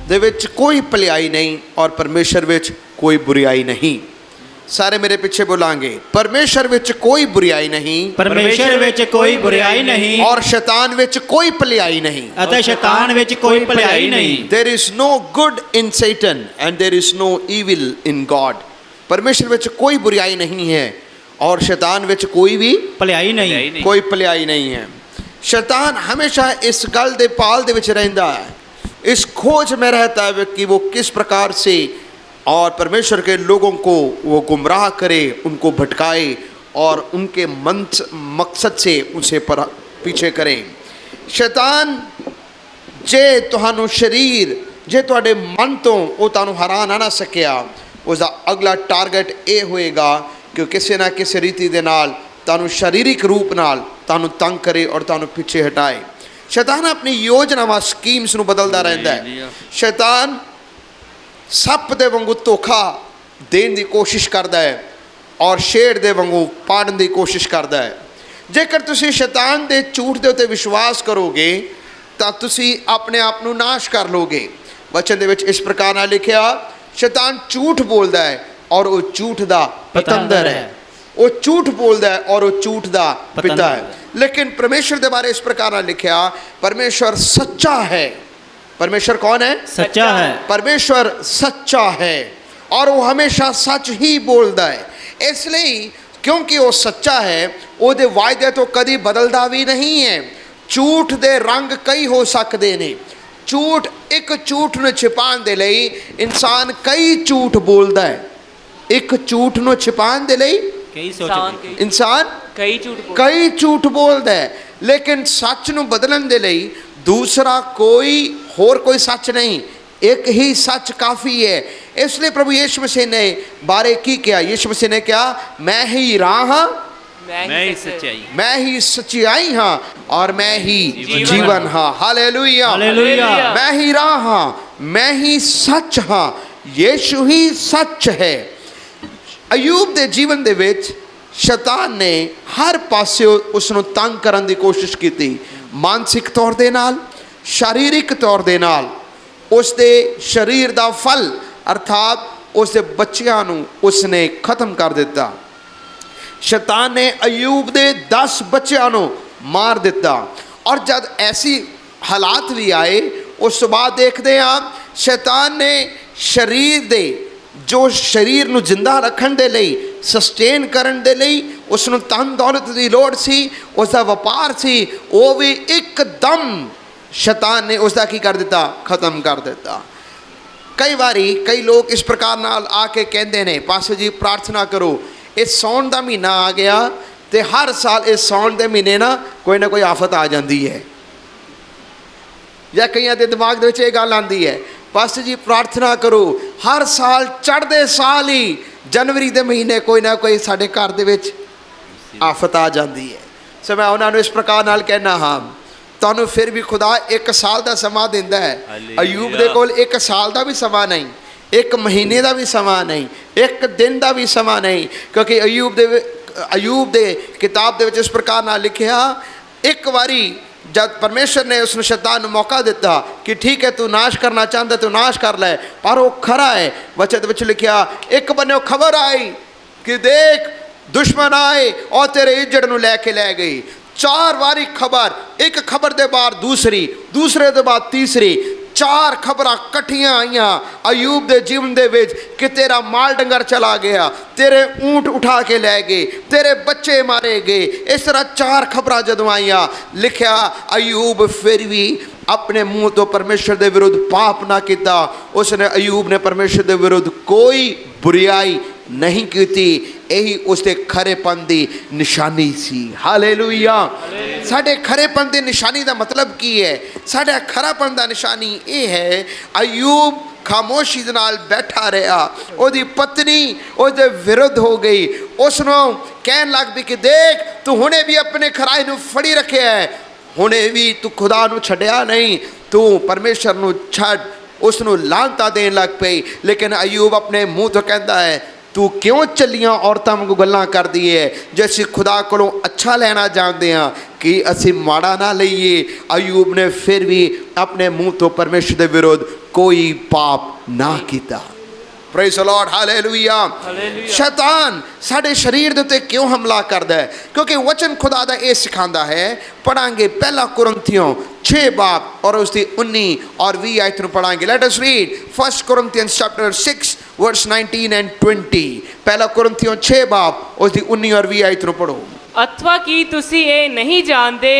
ਦੇ ਵਿੱਚ ਕੋਈ ਭਲਾਈ ਨਹੀਂ ਔਰ ਪਰਮੇਸ਼ਰ ਵਿੱਚ ਕੋਈ ਬੁਰਾਈ ਨਹੀਂ। ਸਾਰੇ ਮੇਰੇ ਪਿੱਛੇ ਬੋਲਾਂਗੇ, परमेश्वर ਵਿੱਚ ਕੋਈ ਬੁਰਾਈ नहीं, परमेश्वर ਵਿੱਚ ਕੋਈ ਬੁਰਾਈ ਨਹੀਂ, और शैतान ਵਿੱਚ ਕੋਈ ਭਲਾਈ नहीं, ਅਤੇ ਸ਼ੈਤਾਨ ਵਿੱਚ ਕੋਈ ਭਲਾਈ ਨਹੀਂ। There is no good in Satan and there is no evil in God। परमेश्वर ਵਿੱਚ ਕੋਈ ਬੁਰਾਈ नहीं है और शैतान ਵਿੱਚ ਕੋਈ ਵੀ ਭਲਾਈ ਨਹੀਂ। ਕੋਈ ਭਲਾਈ नहीं है। शैतान हमेशा इस गल दे पाल दे विच रहंदा है, इस खोज में रहता है कि वो किस प्रकार से और परमेश्वर के लोगों को वो गुमराह करे, उनको भटकाए और उनके मकसद से उसे पीछे करे। शैतान जे तुहानू शरीर जे तुहाडे मन तो वो तुहानू हरा ना सकिया, उसका अगला टारगेट ये होएगा कि किसी ना किसी रीति दे नाल तुहानू शारीरिक रूप नाल तुहानू तंग करे और तुहानू पीछे हटाए। शैतान अपनी योजनावां स्कीम्स नू बदलदा रहंदा है। शैतान सप दे वांगू धोखा देने की कोशिश करता है और शेर दे वांगू पाड़न की कोशिश करता है। जेकर तुसी शैतान दे झूठ दे उत्ते विश्वास करोगे तो तुसी अपने आप नू नाश कर लोगे। वचन दे विच इस प्रकार नाल लिखिया, शैतान झूठ बोलता है और वो झूठ दा पतंदर है। वो झूठ बोलता है और वो झूठ दा पिता है। लेकिन परमेश्वर दे बारे इस प्रकार नाल लिखिया, परमेश्वर सच्चा है। परमेश्वर कौन है? सच्चा है। परमेश्वर सच्चा है और वो हमेशा सच ही बोलता है। इसलिए क्योंकि वो सच्चा है, ਉਹਦੇ वायदे तो कभी बदलता भी नहीं है। झूठ दे रंग कई हो सकते हैं। झूठ एक झूठ ਨੂੰ ਛਿਪਾਉਣ ਦੇ ਲਈ इंसान कई झूठ बोलता है। एक झूठ ਨੂੰ ਛਿਪਾਉਣ ਦੇ ਲਈ इंसान कई झूठ बोलता है। लेकिन सच ਨੂੰ बदलਣ ਦੇ ਲਈ दूसरा कोई होर कोई सच नहीं, एक ही सच काफ़ी है। इसलिए प्रभु यीशु मसीह ने बारे की क्या, यीशु मसीह ने क्या, मैं ही राह हाँ, मैं ही सच्चाई हाँ और मैं ही जीवन हाँ। हालेलुया, मैं ही राह हाँ, मैं ही सच हाँ, यीशु ही सच है। अयूब दे जीवन दे विच शैतान ने हर पासे उसनू तंग करन दी कोशिश की, मानसिक तौर दे नाल, शारीरिक तौर दे नाल। उसके शरीर का फल अर्थात उसके बच्चियां नू उसने खत्म कर दिता। शैतान ने अयूब दे 10 बच्चियां नू मार दिता। और जब ऐसी हालात भी आए उस बाद देखते हैं शैतान ने शरीर दे जो शरीर नू जिंदा रखण दे लई, सस्टेन करन दे लई उसनू धन दौलत की लोड़ सी, उसका व्यापार सी, वो भी एकदम शैतान ने उसका की कर दिता, खत्म कर दिता। कई बारी कई लोग इस प्रकार नाल आके कहते हैं, पास्टर जी प्रार्थना करो, इस सौन का महीना आ गया तो हर साल इस सौन के महीने ना कोई आफत आ जाती है। या कई के दिमाग में ये गल आती है, पास्टर जी प्रार्थना करो, हर साल चढ़ते साल ही जनवरी के महीने कोई ना कोई साढ़े घर दे विच आफत आ जाती है। सो मैं उन्होंने इस प्रकार नाल कहना, हाँ तुहानू फिर भी खुदा 1 साल का समा दिंदा है। अयूब दे कोल 1 साल का भी समा नहीं, 1 महीने का भी समा नहीं, 1 दिन का भी समा नहीं, क्योंकि अयूब दे किताब दे विच इस प्रकार नाल लिखिया, एक बारी जब परमेश्वर ने उसने शैतान को मौका दिता कि ठीक है तू नाश करना चाहता तू नाश कर ले, पर वो खरा है। वचन विच लिखिया, एक बन्ने खबर आई कि देख दुश्मन आए और तेरे इज्जत नू लैके लै गई। 4 बारी खबर, एक खबर दे बाद दूसरी, दूसरे दे बाद तीसरी, 4 खबर कट्ठियां आईयां अयूब दे जीवन दे विच कि तेरा माल डंगर चला गया, तेरे ऊंट उठा के लै गए, तेरे बच्चे मारे गए। इस तरह 4 खबर जदों आईयां, लिखिया अयूब फिर भी अपने मुँह तो परमेश्वर के विरुद्ध पाप ना किया। उसने अयूब ने परमेश्वर के विरुद्ध कोई बुराई नहीं की। यही उसके खरेपन की निशानी सी। हालेलुया। साढ़े खरेपन की निशानी का मतलब की है? साढ़ा खरापन का निशानी ये है, अयूब खामोशी दे नाल बैठा रहा, उसकी पत्नी उसके विरुद्ध हो गई, उसनों कहन लग पई कि देख तू हुणे भी अपने खराए नूं फड़ी रखे है, हुणे भी तू खुदा नूं छड्या नहीं, तू परमेश्वर नूं छड्ड, उसनूं लानता देन लग पई। लेकिन अयूब अपने मुँह तो कहता है तू क्यों चलियां औरतां वांगू गल्लां करदी है, जे असीं खुदा कोलों अच्छा लेना जानते हाँ कि असी माड़ा ना लईए। अयूब ने फिर भी अपने मुंह तो परमेश्वर के विरोध कोई पाप ना किया। Praise the Lord, hallelujah. शैतान साडे शरीर दे उत्ते क्यों हमला करदा है? क्योंकि वचन खुदा दा ये सिखांदा है, पढ़ांगे पहला कुरिन्थियों 6 बाब और उसकी 19 और 20 आयत नूं पढ़ांगे। Let us read 1 Corinthians chapter 6 verse 19 and 20। पहला कुरिन्थियों 6 बाब उसकी 19 और 20 आयत नूं पढ़ो। अथवा कि तुसी ये नहीं जानते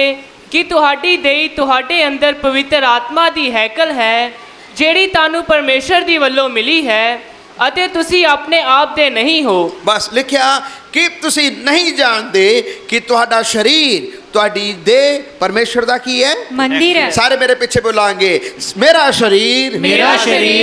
कि तुहाडी देही तुहाडे अंदर पवित्र आत्मा दी हैकल है, ਜਿਹੜੀ ਤੁਹਾਨੂੰ ਪਰਮੇਸ਼ਰ ਦੀ ਵੱਲੋਂ ਮਿਲੀ ਹੈ ਅਤੇ ਤੁਸੀਂ ਆਪਣੇ ਆਪ ਦੇ ਨਹੀਂ ਹੋ। बस लिखिया कि तुसी नहीं जानते कि तुहाडा शरीर तुहाडी देह परमेश्वर दा की है, मंदिर है। सारे मेरे पीछे बोलांगे, मेरा शरीर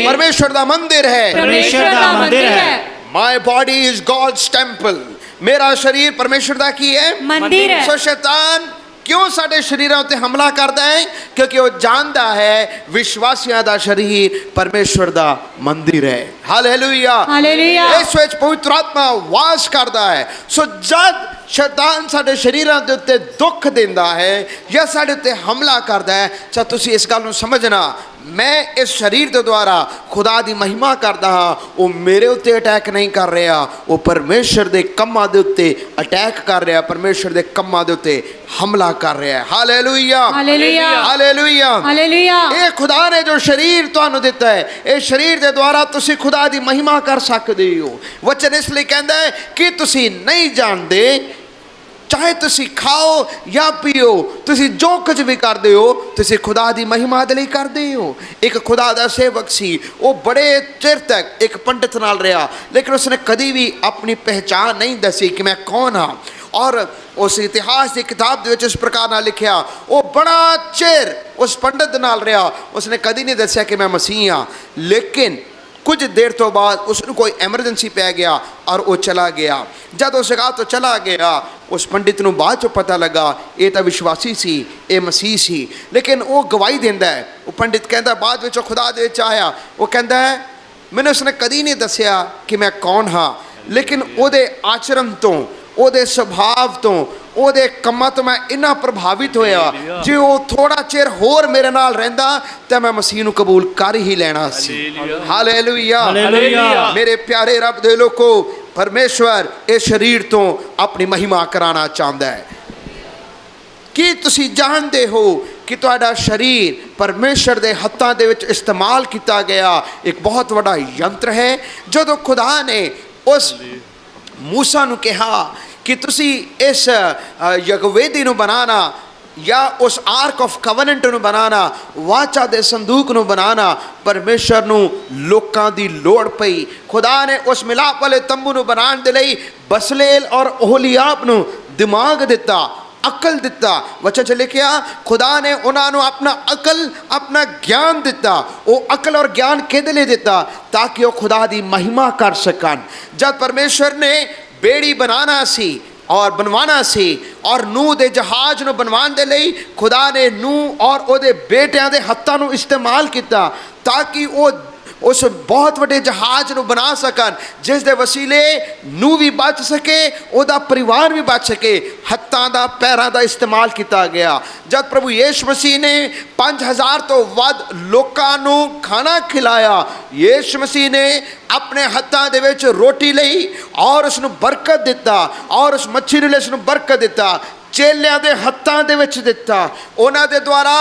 परमेश्वर दा मंदिर है। परमेश्वर दा मंदिर है। My body is God's temple. मेरा शरीर परमेश्वर दा की है, मंदिर है। सो शैतान क्यों साडे शरीरां उत्ते हमला करदा है? क्योंकि वो जानदा है विश्वासियां दा शरीर परमेश्वर दा मंदिर है। Hallelujah, hallelujah. इस विच पवित्र आत्मा वास करदा है। सो जद शैतान साडे शरीरां दे उत्ते दुख दिंदा है या साडे उत्ते हमला करदा है, तो तुसीं इस गल नूं समझना, मैं इस शरीर के द्वारा खुदा की महिमा करता हाँ, वो मेरे उत्ते अटैक नहीं कर रहा, वो परमेश्वर के कम्मां दे उत्ते अटैक कर रहा, परमेश्वर के कम्मां दे उत्ते हमला कर रहा है। Hallelujah, hallelujah, hallelujah, hallelujah. ये खुदा ने जो शरीर तुहानू दिता है, इस शरीर के द्वारा तुसी खुदा की महिमा कर सकते हो। वचन इसलिए कहता है कि तुसी नहीं जानते, चाहे तुसी खाओ या पियो, तुसी जो कुछ भी करते हो, तुसी खुदा की महिमा दे लई करते हो। एक खुदा दा सेवक सी, वो बड़े चिर तक एक पंडित नाल रहा, लेकिन उसने कभी भी अपनी पहचान नहीं दसी कि मैं कौन हाँ। और उस इतिहास की किताब दे विच इस प्रकार नाल लिखिया, वो बड़ा चिर उस पंडित नाल रहा, उसने कभी नहीं दसिया कि मैं मसीह हाँ। लेकिन कुछ देर तो बाद उसको कोई एमरजेंसी पै गया और वो चला गया। जब उस जगह तो चला गया, उस पंडित नूं बाद चो पता लगा ये तो विश्वासी सी, ये मसीह सी, लेकिन वो गवाही देंदा है। वो पंडित कहता बाद में खुदा दे च आया, वो कहता है मैंने उसने कदी नहीं दसिया कि मैं कौन हाँ, लेकिन ਉਹਦੇ आचरण तो, ਉਹਦੇ ਸੁਭਾਅ ਤੋਂ, ਉਹਦੇ ਕੰਮਾਂ ਤੋਂ मैं इन्ना प्रभावित होया, जे वो थोड़ा चिर होर मेरे नाल रहिंदा ते मैं मसीह नूं कबूल कर ही लेना सी। Hallelujah, hallelujah. मेरे प्यारे रब दे लोको, परमेश्वर इस शरीर तो अपनी महिमा कराना चाहता है। कि तुसी जानते हो कि तुहाडा शरीर परमेश्वर के हत्थां दे विच इस्तेमाल किया गया एक बहुत बड़ा यंत्र है। जदों खुदा ने उस मूसा नूं कहा कि तुसी इस यगवेदी नूं बनाना या उस आर्क ऑफ कवनेंट नूं बनाना, वाचा दे संदूक नूं बनाना, परमेश्वर नूं लोकां दी लोड़ पई। खुदा ने उस मिलाप वाले तंबू नूं बनाने दे लई बसलेल और ओहलियाब नूं दिमाग दिता, अकल दिता। वचन च लिखिया खुदा ने उन्होंने अपना अकल, अपना ज्ञान दिता। वो अकल और ज्ञान किहदे लई दिता? ताकि वो खुदा की महिमा कर सकन। जब परमेश्वर ने बेड़ी बनाना सी और बनवाना सी और नूह दे जहाज नूं बनवाने दे लई खुदा ने नूह और उहदे बेटियां दे हत्थां नूं इस्तेमाल किया ताकि वो उस बहुत बड़े जहाज नूं बना सकन, जिस दे वसीले नूह भी बच सके, उहदा परिवार भी बच सके। हत्थां दा पैरां दा इस्तेमाल किया गया। जब प्रभु यीशु मसीह ने 5000 तो वध लोकां नूं खाना खिलाया, यीशु मसीह ने अपने हत्थां दे विच रोटी लई और उसनूं बरकत दिता और उस मच्छी नूं उसनूं बरकत दिता, चेलियां दे हत्थां दे विच दिता, उन्हां दे द्वारा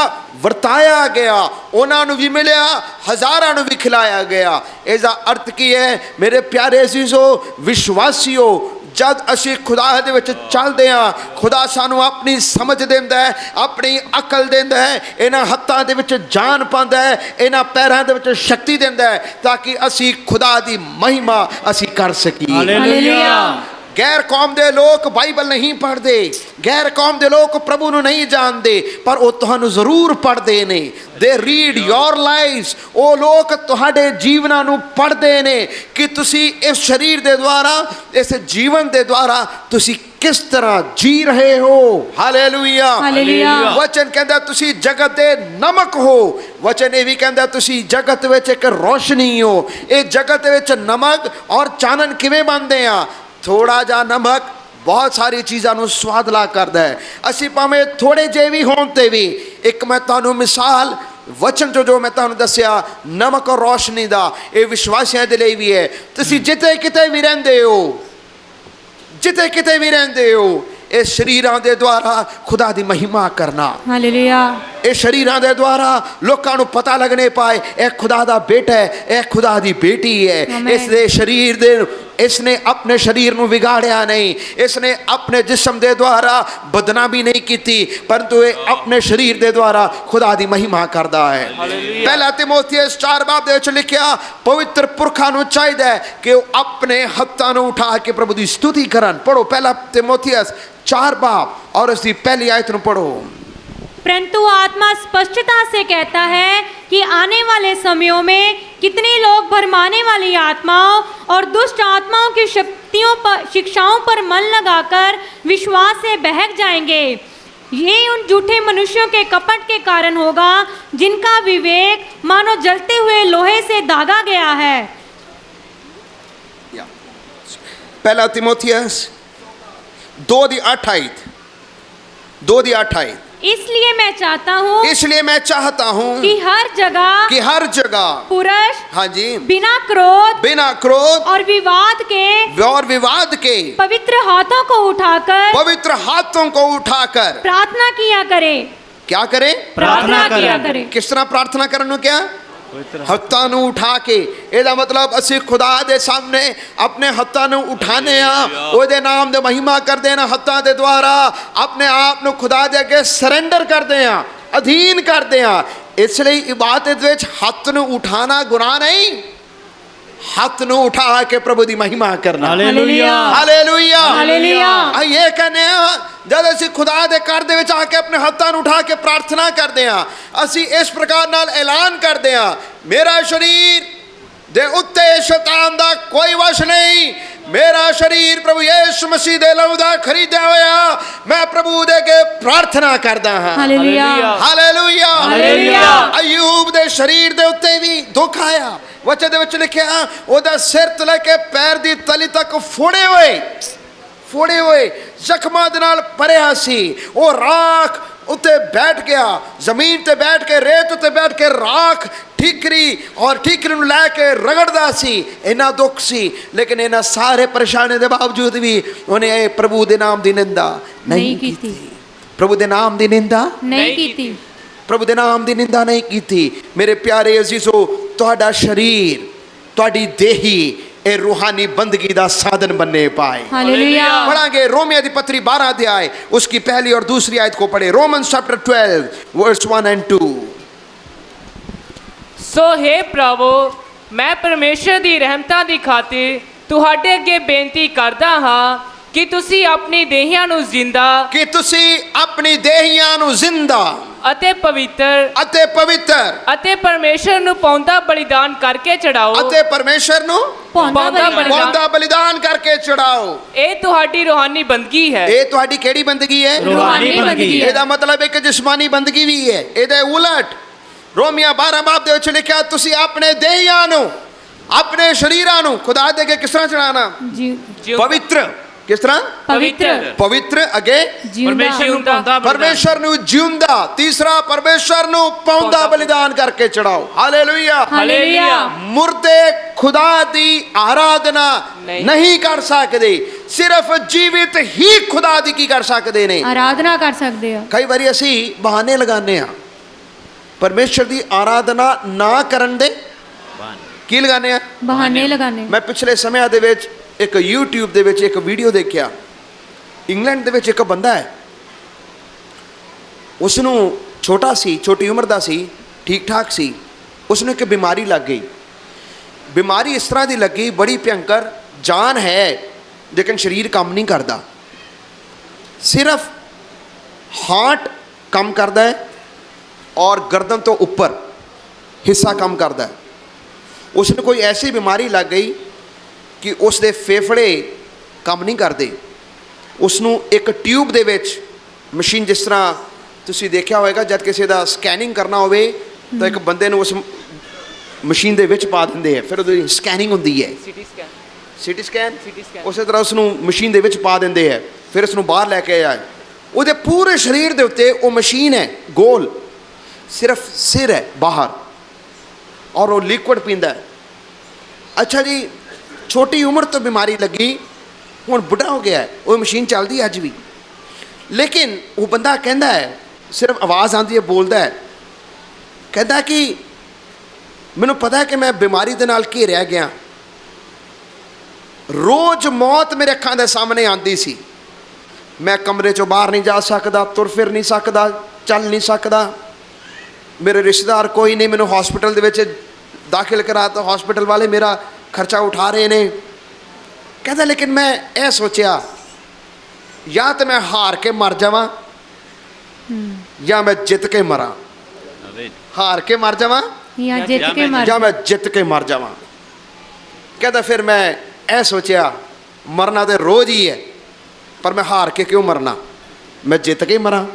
वरताया गया, उन्हां नूं भी मिलिया, हज़ारां नूं भी खिलाया गया। इसदा अर्थ की है मेरे प्यारे अजीजो विश्वासियो, जद असी खुदा दे विच चलदे हां, खुदा सानू अपनी समझ देंदा है, अपनी अकल देंदा है, इन्हां हत्थां दे विच जान पांदा है, इन्हां पैरां दे विच शक्ति देंदा है ताकि असी खुदा दी महिमा असी कर सकीए। हालेलुया। गैर कौम दे लोग बाइबल नहीं पढ़ते, गैर कौम दे लोग प्रभु नूं नहीं जानते, पर वो तुहानू जरूर पढ़ते ने। दे रीड योर लाइव्स, वो लोग तुहाडे जीवनां नूं पढ़ते ने कि तुसी इस शरीर दे द्वारा, इस जीवन दे द्वारा तुसी किस तरह जी रहे हो। Hallelujah, hallelujah. वचन कहता तुसी जगत दे नमक हो। वचन ये भी कहता तुसी जगत विच एक रोशनी हो। ये जगत विच नमक और चानन किवें बनदे आ? थोड़ा जा नमक ਬਹੁਤ ਸਾਰੀ ਚੀਜ਼ਾਂ ਨੂੰ ਸਵਾਦਲਾ ਕਰਦਾ ਹੈ। ਅਸੀਂ ਭਾਵੇਂ ਥੋੜੇ ਜਿਹੇ ਵੀ ਹੋਣ ਤੇ ਵੀ, ਇੱਕ ਮੈਂ ਤੁਹਾਨੂੰ ਮਿਸਾਲ ਵਚਨ ਜੋ ਮੈਂ ਤੁਹਾਨੂੰ ਦੱਸਿਆ ਨਮਕ ਔਰ ਰੋਸ਼ਨੀ ਦਾ, ਇਹ ਵਿਸ਼ਵਾਸੀਆਂ ਦੇ ਲਈ ਵੀ ਹੈ। ਤੁਸੀਂ ਜਿੱਥੇ ਕਿਤੇ ਵੀ ਰਹਿੰਦੇ ਹੋ, ਜਿੱਥੇ ਕਿਤੇ ਵੀ ਰਹਿੰਦੇ ਹੋ, ਇਹ ਸ਼ਰੀਰਾਂ ਦੇ ਦੁਆਰਾ ਖੁਦਾ ਦੀ ਮਹਿਮਾ ਕਰਨਾ, हालेलुया ਇਹ ਸ਼ਰੀਰਾਂ ਦੇ ਦੁਆਰਾ ਲੋਕਾਂ ਨੂੰ ਪਤਾ ਲੱਗਣੇ ਪਾਏ ਇਹ ਖੁਦਾ ਦਾ ਬੇਟਾ ਹੈ, ਇਹ ਖੁਦਾ ਦੀ ਬੇਟੀ ਹੈ। ਆਮੀਨ। ਇਸ ਦੇ ਸ਼ਰੀਰ ਦੇ, ਇਸਨੇ ਆਪਣੇ ਸ਼ਰੀਰ ਨੂੰ ਵਿਗਾੜਿਆ ਨਹੀਂ, ਇਸਨੇ ਆਪਣੇ ਜਿਸਮ ਦੇ ਦੁਆਰਾ ਬਦਨਾਮੀ ਨਹੀਂ ਕੀਤੀ, ਪਰੰਤੂ ਇਹ ਆਪਣੇ ਸ਼ਰੀਰ ਦੇ ਦੁਆਰਾ ਖੁਦਾ ਦੀ ਮਹਿਮਾ ਕਰਦਾ ਹੈ। ਪਹਿਲਾ ਤਿਮੋਥੀਅਸ 4 ਬਾਬ ਦੇ ਵਿੱਚ ਲਿਖਿਆ, ਪਵਿੱਤਰ ਪੁਰਖਾਂ ਨੂੰ ਚਾਹੀਦਾ ਹੈ ਕਿ ਉਹ ਆਪਣੇ ਹੱਥਾਂ ਨੂੰ ਉਠਾ ਕੇ ਪ੍ਰਭੂ ਦੀ ਸਤੁਤੀ ਕਰਨ। ਪੜੋ ਪਹਿਲਾ ਤਿਮੋਥੀਅਸ 4 बाब और उसकी पहली आयत ਨੂੰ पढ़ो। परंतु आत्मा स्पष्टता से कहता है कि आने वाले समयों में कितने लोग भरमाने वाली आत्माओं और दुष्ट आत्माओं की शक्तियों पर, शिक्षाओं पर मन लगाकर विश्वास से बहक जाएंगे। ये उन झूठे मनुष्यों के कपट के कारण होगा जिनका विवेक मानो जलते हुए लोहे से दागा गया है। पहला तिमोथियस 2:8 आयत, 2:8 आयत। इसलिए मैं चाहता हूँ इसलिए मैं चाहता हूँ कि हर जगह पुरुष हाँ जी बिना क्रोध बिना क्रोध और विवाद के पवित्र हाथों को उठाकर प्रार्थना किया करे। क्या करे? प्रार्थना किया करें। करे। किस तरह प्रार्थना करन ਨੂੰ ਕਿਹਾ? ਹੱਥਾਂ ਨੂੰ ਉਠਾ ਕੇ। ਇਹਦਾ ਮਤਲਬ ਅਸੀਂ ਖੁਦਾ ਦੇ ਸਾਹਮਣੇ ਆਪਣੇ ਹੱਥਾਂ ਨੂੰ ਉਠਾਣੇ ਆ, ਉਹਦੇ ਨਾਮ ਦੇ ਮਹਿਮਾ ਕਰਦੇ ਨਾ, ਹੱਥਾਂ ਦੇ ਦੁਆਰਾ ਆਪਣੇ ਆਪ ਨੂੰ ਖੁਦਾ ਦੇ ਅੱਗੇ ਸਰੈਂਡਰ ਕਰਦੇ ਆ, ਅਧੀਨ ਕਰਦੇ ਆ। ਇਸ ਲਈ ਇਬਾਦਤ ਵਿੱਚ ਹੱਥ ਨੂੰ ਉਠਾਣਾ ਗੁਨਾਹ ਨਹੀਂ, ਹੱਥ ਨੂੰ ਉਠਾ ਕੇ ਪ੍ਰਭੂ ਦੀ ਮਹਿਮਾ ਕਰਨਾ। ਹਾਲੇਲੂਇਆ ਹਾਲੇਲੂਇਆ हालेलुया ਆ ਇਹ ਕਹਿੰਦੇ ਆ, ਜਦ ਅਸੀਂ ਖੁਦਾ ਦੇ ਘਰ ਦੇ ਵਿੱਚ ਆ ਕੇ ਆਪਣੇ ਹੱਥਾਂ ਨੂੰ ਉਠਾ ਕੇ ਪ੍ਰਾਰਥਨਾ ਕਰਦੇ ਆ, ਅਸੀਂ ਇਸ ਪ੍ਰਕਾਰ ਨਾਲ ਐਲਾਨ ਕਰਦੇ ਆ, ਮੇਰਾ ਸਰੀਰ ਦੇ ਉੱਤੇ ਸ਼ੈਤਾਨ ਦਾ ਕੋਈ ਵਸ਼ ਨਹੀਂ, ਮੇਰਾ ਸਰੀਰ ਪ੍ਰਭੂ ਯਿਸੂ ਮਸੀਹ ਦੇ ਲਹੂ ਦਾ ਖਰੀਦਿਆ ਹੋਇਆ, ਮੈਂ ਪ੍ਰਭੂ ਦੇ ਅੱਗੇ ਪ੍ਰਾਰਥਨਾ ਕਰਦਾ ਹਾਂ। Hallelujah hallelujah hallelujah. ਅਯੂਬ ਦੇ ਸਰੀਰ ਦੇ ਉੱਤੇ ਵੀ ਦੁੱਖ ਆਇਆ। ਵਚਨ ਦੇ ਵਿੱਚ ਲਿਖਿਆ, ਉਹਦਾ ਸਿਰ ਤੋਂ ਲੈ ਕੇ ਪੈਰ ਦੀ ਤਲੀ ਤੱਕ ਫੋੜੇ ਹੋਏ ਜ਼ਖਮਾਂ ਦੇ ਨਾਲ ਭਰਿਆ ਸੀ। ਉਹ ਰਾਖ ਉੱਤੇ ਬੈਠ ਗਿਆ, ਜ਼ਮੀਨ ਤੇ ਬੈਠ ਕੇ, ਰੇਤ ਉੱਤੇ ਬੈਠ ਕੇ ਰਾਖ ਠੀਕਰੀ ਔਰ ਠੀਕਰੀ ਨੂੰ ਲੈ ਕੇ ਰਗੜਦਾ ਸੀ। ਇੰਨਾ ਦੁੱਖ ਸੀ, ਲੇਕਿਨ ਇਹਨਾਂ ਸਾਰੇ ਪਰੇਸ਼ਾਨੀ ਦੇ ਬਾਵਜੂਦ ਵੀ ਉਹਨੇ ਪ੍ਰਭੂ ਦੇ ਨਾਮ ਦੀ ਨਿੰਦਾ ਨਹੀਂ ਕੀਤੀ। ਪ੍ਰਭੂ ਦੇ ਨਾਮ ਦੀ ਨਿੰਦਾ नहीं की थी। ਪ੍ਰਭੂ ਦੇ ਨਾਮ ਦੀ ਨਿੰਦਾ ਨਹੀਂ ਕੀਤੀ। ਮੇਰੇ ਪਿਆਰੇ ਅਜ਼ੀਜ਼ੋ, ਤੁਹਾਡਾ ਸਰੀਰ, ਤੁਹਾਡੀ ਦੇਹੀ ਇਹ रूहानी बंदगी ਦਾ ਸਾਧਨ बनने पाए। हालेलुया पढ़ांगे रोमियो की पत्री 12 अध्याय उसकी पहली और दूसरी आयत को पढ़े। Romans chapter 12 verse 1 and 2। ਸੋ हे ਪ੍ਰਭੂ, ਮੈਂ ਪਰਮੇਸ਼ਰ ਦੀ ਰਹਿਮਤਾਂ ਦੀ ਖਾਤਰ ਤੁਹਾਡੇ ਅੱਗੇ ਬੇਨਤੀ ਕਰਦਾ ਹਾਂ ਕਿ ਤੁਸੀਂ ਆਪਣੀ ਦੇਹੀਆਂ ਨੂੰ ਜ਼ਿੰਦਾ कि तुसी अपनी देहियां ਨੂੰ ਜ਼ਿੰਦਾ ਅਤੇ ਪਵਿੱਤਰ ਅਤੇ ਪਰਮੇਸ਼ਰ ਨੂੰ ਪਾਉਂਦਾ ਬਲੀਦਾਨ ਕਰਕੇ ਚੜਾਓ। ਅਤੇ ਪਰਮੇਸ਼ਰ ਨੂੰ पौंधा बलिदान। ਪਾਉਂਦਾ ਬਲੀਦਾਨ ਕਰਕੇ ਚੜਾਓ। ਇਹ ਤੁਹਾਡੀ ਰੂਹਾਨੀ ਬੰਦਗੀ ਹੈ। ਇਹ ਤੁਹਾਡੀ ਕਿਹੜੀ ਬੰਦਗੀ ਹੈ? रूहानी बंदगी है। ਇਹਦਾ ਮਤਲਬ ਇੱਕ ਜਿਸਮਾਨੀ ਬੰਦਗੀ ਵੀ ਹੈ। ਇਹਦੇ ਉਲਟ ਰੋਮੀਆ 12 ਬਾਬ ਦੇ ਵਿੱਚ ਲਿਖਿਆ, ਤੁਸੀਂ ਆਪਣੇ ਦੇਹੀਆਂ ਨੂੰ, ਆਪਣੇ ਸ਼ਰੀਰਾਂ ਨੂੰ ਖੁਦਾ ਦੇ ਅੱਗੇ ਕਿਸ ਤਰ੍ਹਾਂ ਚੜਾਣਾ? जी ਪਵਿੱਤਰ। ਕਿਸ ਤਰ੍ਹਾਂ? ਪਵਿੱਤਰ ਅੱਗੇ ਪਰਮੇਸ਼ਰ ਨੂੰ ਪਾਉਂਦਾ ਪਰਮੇਸ਼ਰ ਨੂੰ ਜਿਉਂਦਾ। ਤੀਸਰਾ, ਪਰਮੇਸ਼ਰ ਨੂੰ ਪਾਉਂਦਾ ਬਲੀਦਾਨ ਕਰਕੇ ਚੜਾਓ। ਹਾਲੇਲੂਇਆ हालेलुया ਮੁਰਦੇ ਖੁਦਾ ਦੀ ਆਰਾਧਨਾ ਨਹੀਂ ਕਰ ਸਕਦੇ, ਸਿਰਫ ਜੀਵਿਤ ਹੀ ਖੁਦਾ ਦੀ ਕੀ ਕਰ ਸਕਦੇ ਨੇ? आराधना कर सकते हो। ਕਈ ਵਾਰੀ ਅਸੀਂ ਬਹਾਨੇ ਲਗਾਉਂਦੇ ਆ ਪਰਮੇਸ਼ਰ ਦੀ ਆਰਾਧਨਾ ਨਾ ਕਰਨ ਦੇ। ਕੀ ਲਗਾਉਂਦੇ ਆ? बहाने लगाने। ਮੈਂ ਪਿਛਲੇ ਸਮਿਆਂ ਦੇ ਵਿੱਚ ਇੱਕ YouTube ਦੇ ਵਿੱਚ ਇੱਕ ਵੀਡੀਓ ਦੇਖਿਆ। ਇੰਗਲੈਂਡ ਦੇ ਵਿੱਚ ਇੱਕ ਬੰਦਾ ਹੈ, ਉਸ ਨੂੰ ਛੋਟੀ ਉਮਰ ਦਾ ਸੀ, ਠੀਕ ਠਾਕ ਸੀ, ਉਸ ਨੂੰ ਇੱਕ ਬਿਮਾਰੀ ਲੱਗ ਗਈ। ਬਿਮਾਰੀ ਇਸ ਤਰ੍ਹਾਂ ਦੀ ਲੱਗੀ, ਬੜੀ ਭਿਅੰਕਰ, ਜਾਨ ਹੈ ਲੇਕਿਨ ਸਰੀਰ ਕੰਮ ਨਹੀਂ ਕਰਦਾ, ਸਿਰਫ ਹਾਰਟ ਕੰਮ ਕਰਦਾ ਹੈ ਔਰ ਗਰਦਨ ਤੋਂ ਉੱਪਰ ਹਿੱਸਾ ਕੰਮ ਕਰਦਾ ਹੈ। ਉਸ ਨੂੰ ਕੋਈ ਐਸੀ ਬਿਮਾਰੀ ਲੱਗ ਗਈ ਕਿ ਉਸ ਦੇ ਫੇਫੜੇ ਕੰਮ ਨਹੀਂ ਕਰਦੇ। ਉਸ ਨੂੰ ਇੱਕ ਟਿਊਬ ਦੇ ਵਿੱਚ ਮਸ਼ੀਨ, ਜਿਸ ਤਰ੍ਹਾਂ ਤੁਸੀਂ ਦੇਖਿਆ ਹੋਵੇਗਾ ਜਦ ਕਿਸੇ ਦਾ ਸਕੈਨਿੰਗ ਕਰਨਾ ਹੋਵੇ ਤਾਂ ਇੱਕ ਬੰਦੇ ਨੂੰ ਉਸ ਮਸ਼ੀਨ ਦੇ ਵਿੱਚ ਪਾ ਦਿੰਦੇ ਆ, ਫਿਰ ਉਹਦੀ ਸਕੈਨਿੰਗ ਹੁੰਦੀ ਹੈ, ਸਿਟੀ ਸਕੈਨ ਸਿਟੀ ਸਕੈਨ, ਉਸੇ ਤਰ੍ਹਾਂ ਉਸ ਨੂੰ ਮਸ਼ੀਨ ਦੇ ਵਿੱਚ ਪਾ ਦਿੰਦੇ ਹੈ। ਫਿਰ ਉਸ ਨੂੰ ਬਾਹਰ ਲੈ ਕੇ ਆਇਆ। ਉਹਦੇ ਪੂਰੇ ਸਰੀਰ ਦੇ ਉੱਤੇ ਉਹ ਮਸ਼ੀਨ ਹੈ ਗੋਲ, ਸਿਰਫ ਸਿਰ ਹੈ ਬਾਹਰ, ਔਰ ਉਹ ਲਿਕੁਇਡ ਪੀਂਦਾ ਹੈ। ਅੱਛਾ ਜੀ, ਛੋਟੀ ਉਮਰ ਤੋਂ ਬਿਮਾਰੀ ਲੱਗੀ, ਹੁਣ ਬੁੱਢਾ ਹੋ ਗਿਆ ਹੈ, ਉਹ ਮਸ਼ੀਨ ਚੱਲਦੀ ਹੈ ਅੱਜ ਵੀ। ਲੇਕਿਨ ਉਹ ਬੰਦਾ ਕਹਿੰਦਾ ਹੈ, ਸਿਰਫ ਆਵਾਜ਼ ਆਉਂਦੀ ਹੈ, ਬੋਲਦਾ ਹੈ, ਕਹਿੰਦਾ ਕਿ ਮੈਨੂੰ ਪਤਾ ਹੈ ਕਿ ਮੈਂ ਬਿਮਾਰੀ ਦੇ ਨਾਲ ਘੇਰਿਆ ਗਿਆ, ਰੋਜ਼ ਮੌਤ ਮੇਰੇ ਅੱਖਾਂ ਦੇ ਸਾਹਮਣੇ ਆਉਂਦੀ ਸੀ, ਮੈਂ ਕਮਰੇ ਚੋਂ ਬਾਹਰ ਨਹੀਂ ਜਾ ਸਕਦਾ, ਤੁਰ ਫਿਰ ਨਹੀਂ ਸਕਦਾ, ਚੱਲ ਨਹੀਂ ਸਕਦਾ, ਮੇਰੇ ਰਿਸ਼ਤੇਦਾਰ ਕੋਈ ਨਹੀਂ, ਮੈਨੂੰ ਹਸਪੀਟਲ ਦੇ ਵਿੱਚ ਦਾਖਲ ਕਰਾ ਤਾ, ਹਸਪੀਟਲ ਵਾਲੇ ਮੇਰਾ ਖਰਚਾ ਉਠਾ ਰਹੇ ਨੇ। ਕਹਿੰਦਾ ਲੇਕਿਨ ਮੈਂ ਇਹ ਸੋਚਿਆ, ਜਾਂ ਤਾਂ ਮੈਂ ਹਾਰ ਕੇ ਮਰ ਜਾਵਾਂ ਜਾਂ ਮੈਂ ਜਿੱਤ ਕੇ ਮਰਾਂ, ਹਾਰ ਕੇ ਮਰ ਜਾਵਾਂ या जीत के मर ਜਾਂ ਮੈਂ ਜਿੱਤ ਕੇ ਮਰ ਜਾਵਾਂ। ਕਹਿੰਦਾ ਫਿਰ ਮੈਂ ਇਹ ਸੋਚਿਆ, ਮਰਨਾ ਤੇ ਰੋਜ਼ ਹੀ ਹੈ, ਪਰ ਮੈਂ ਹਾਰ ਕੇ ਕਿਉਂ ਮਰਨਾ, ਮੈਂ ਜਿੱਤ ਕੇ ਮਰਾਂ।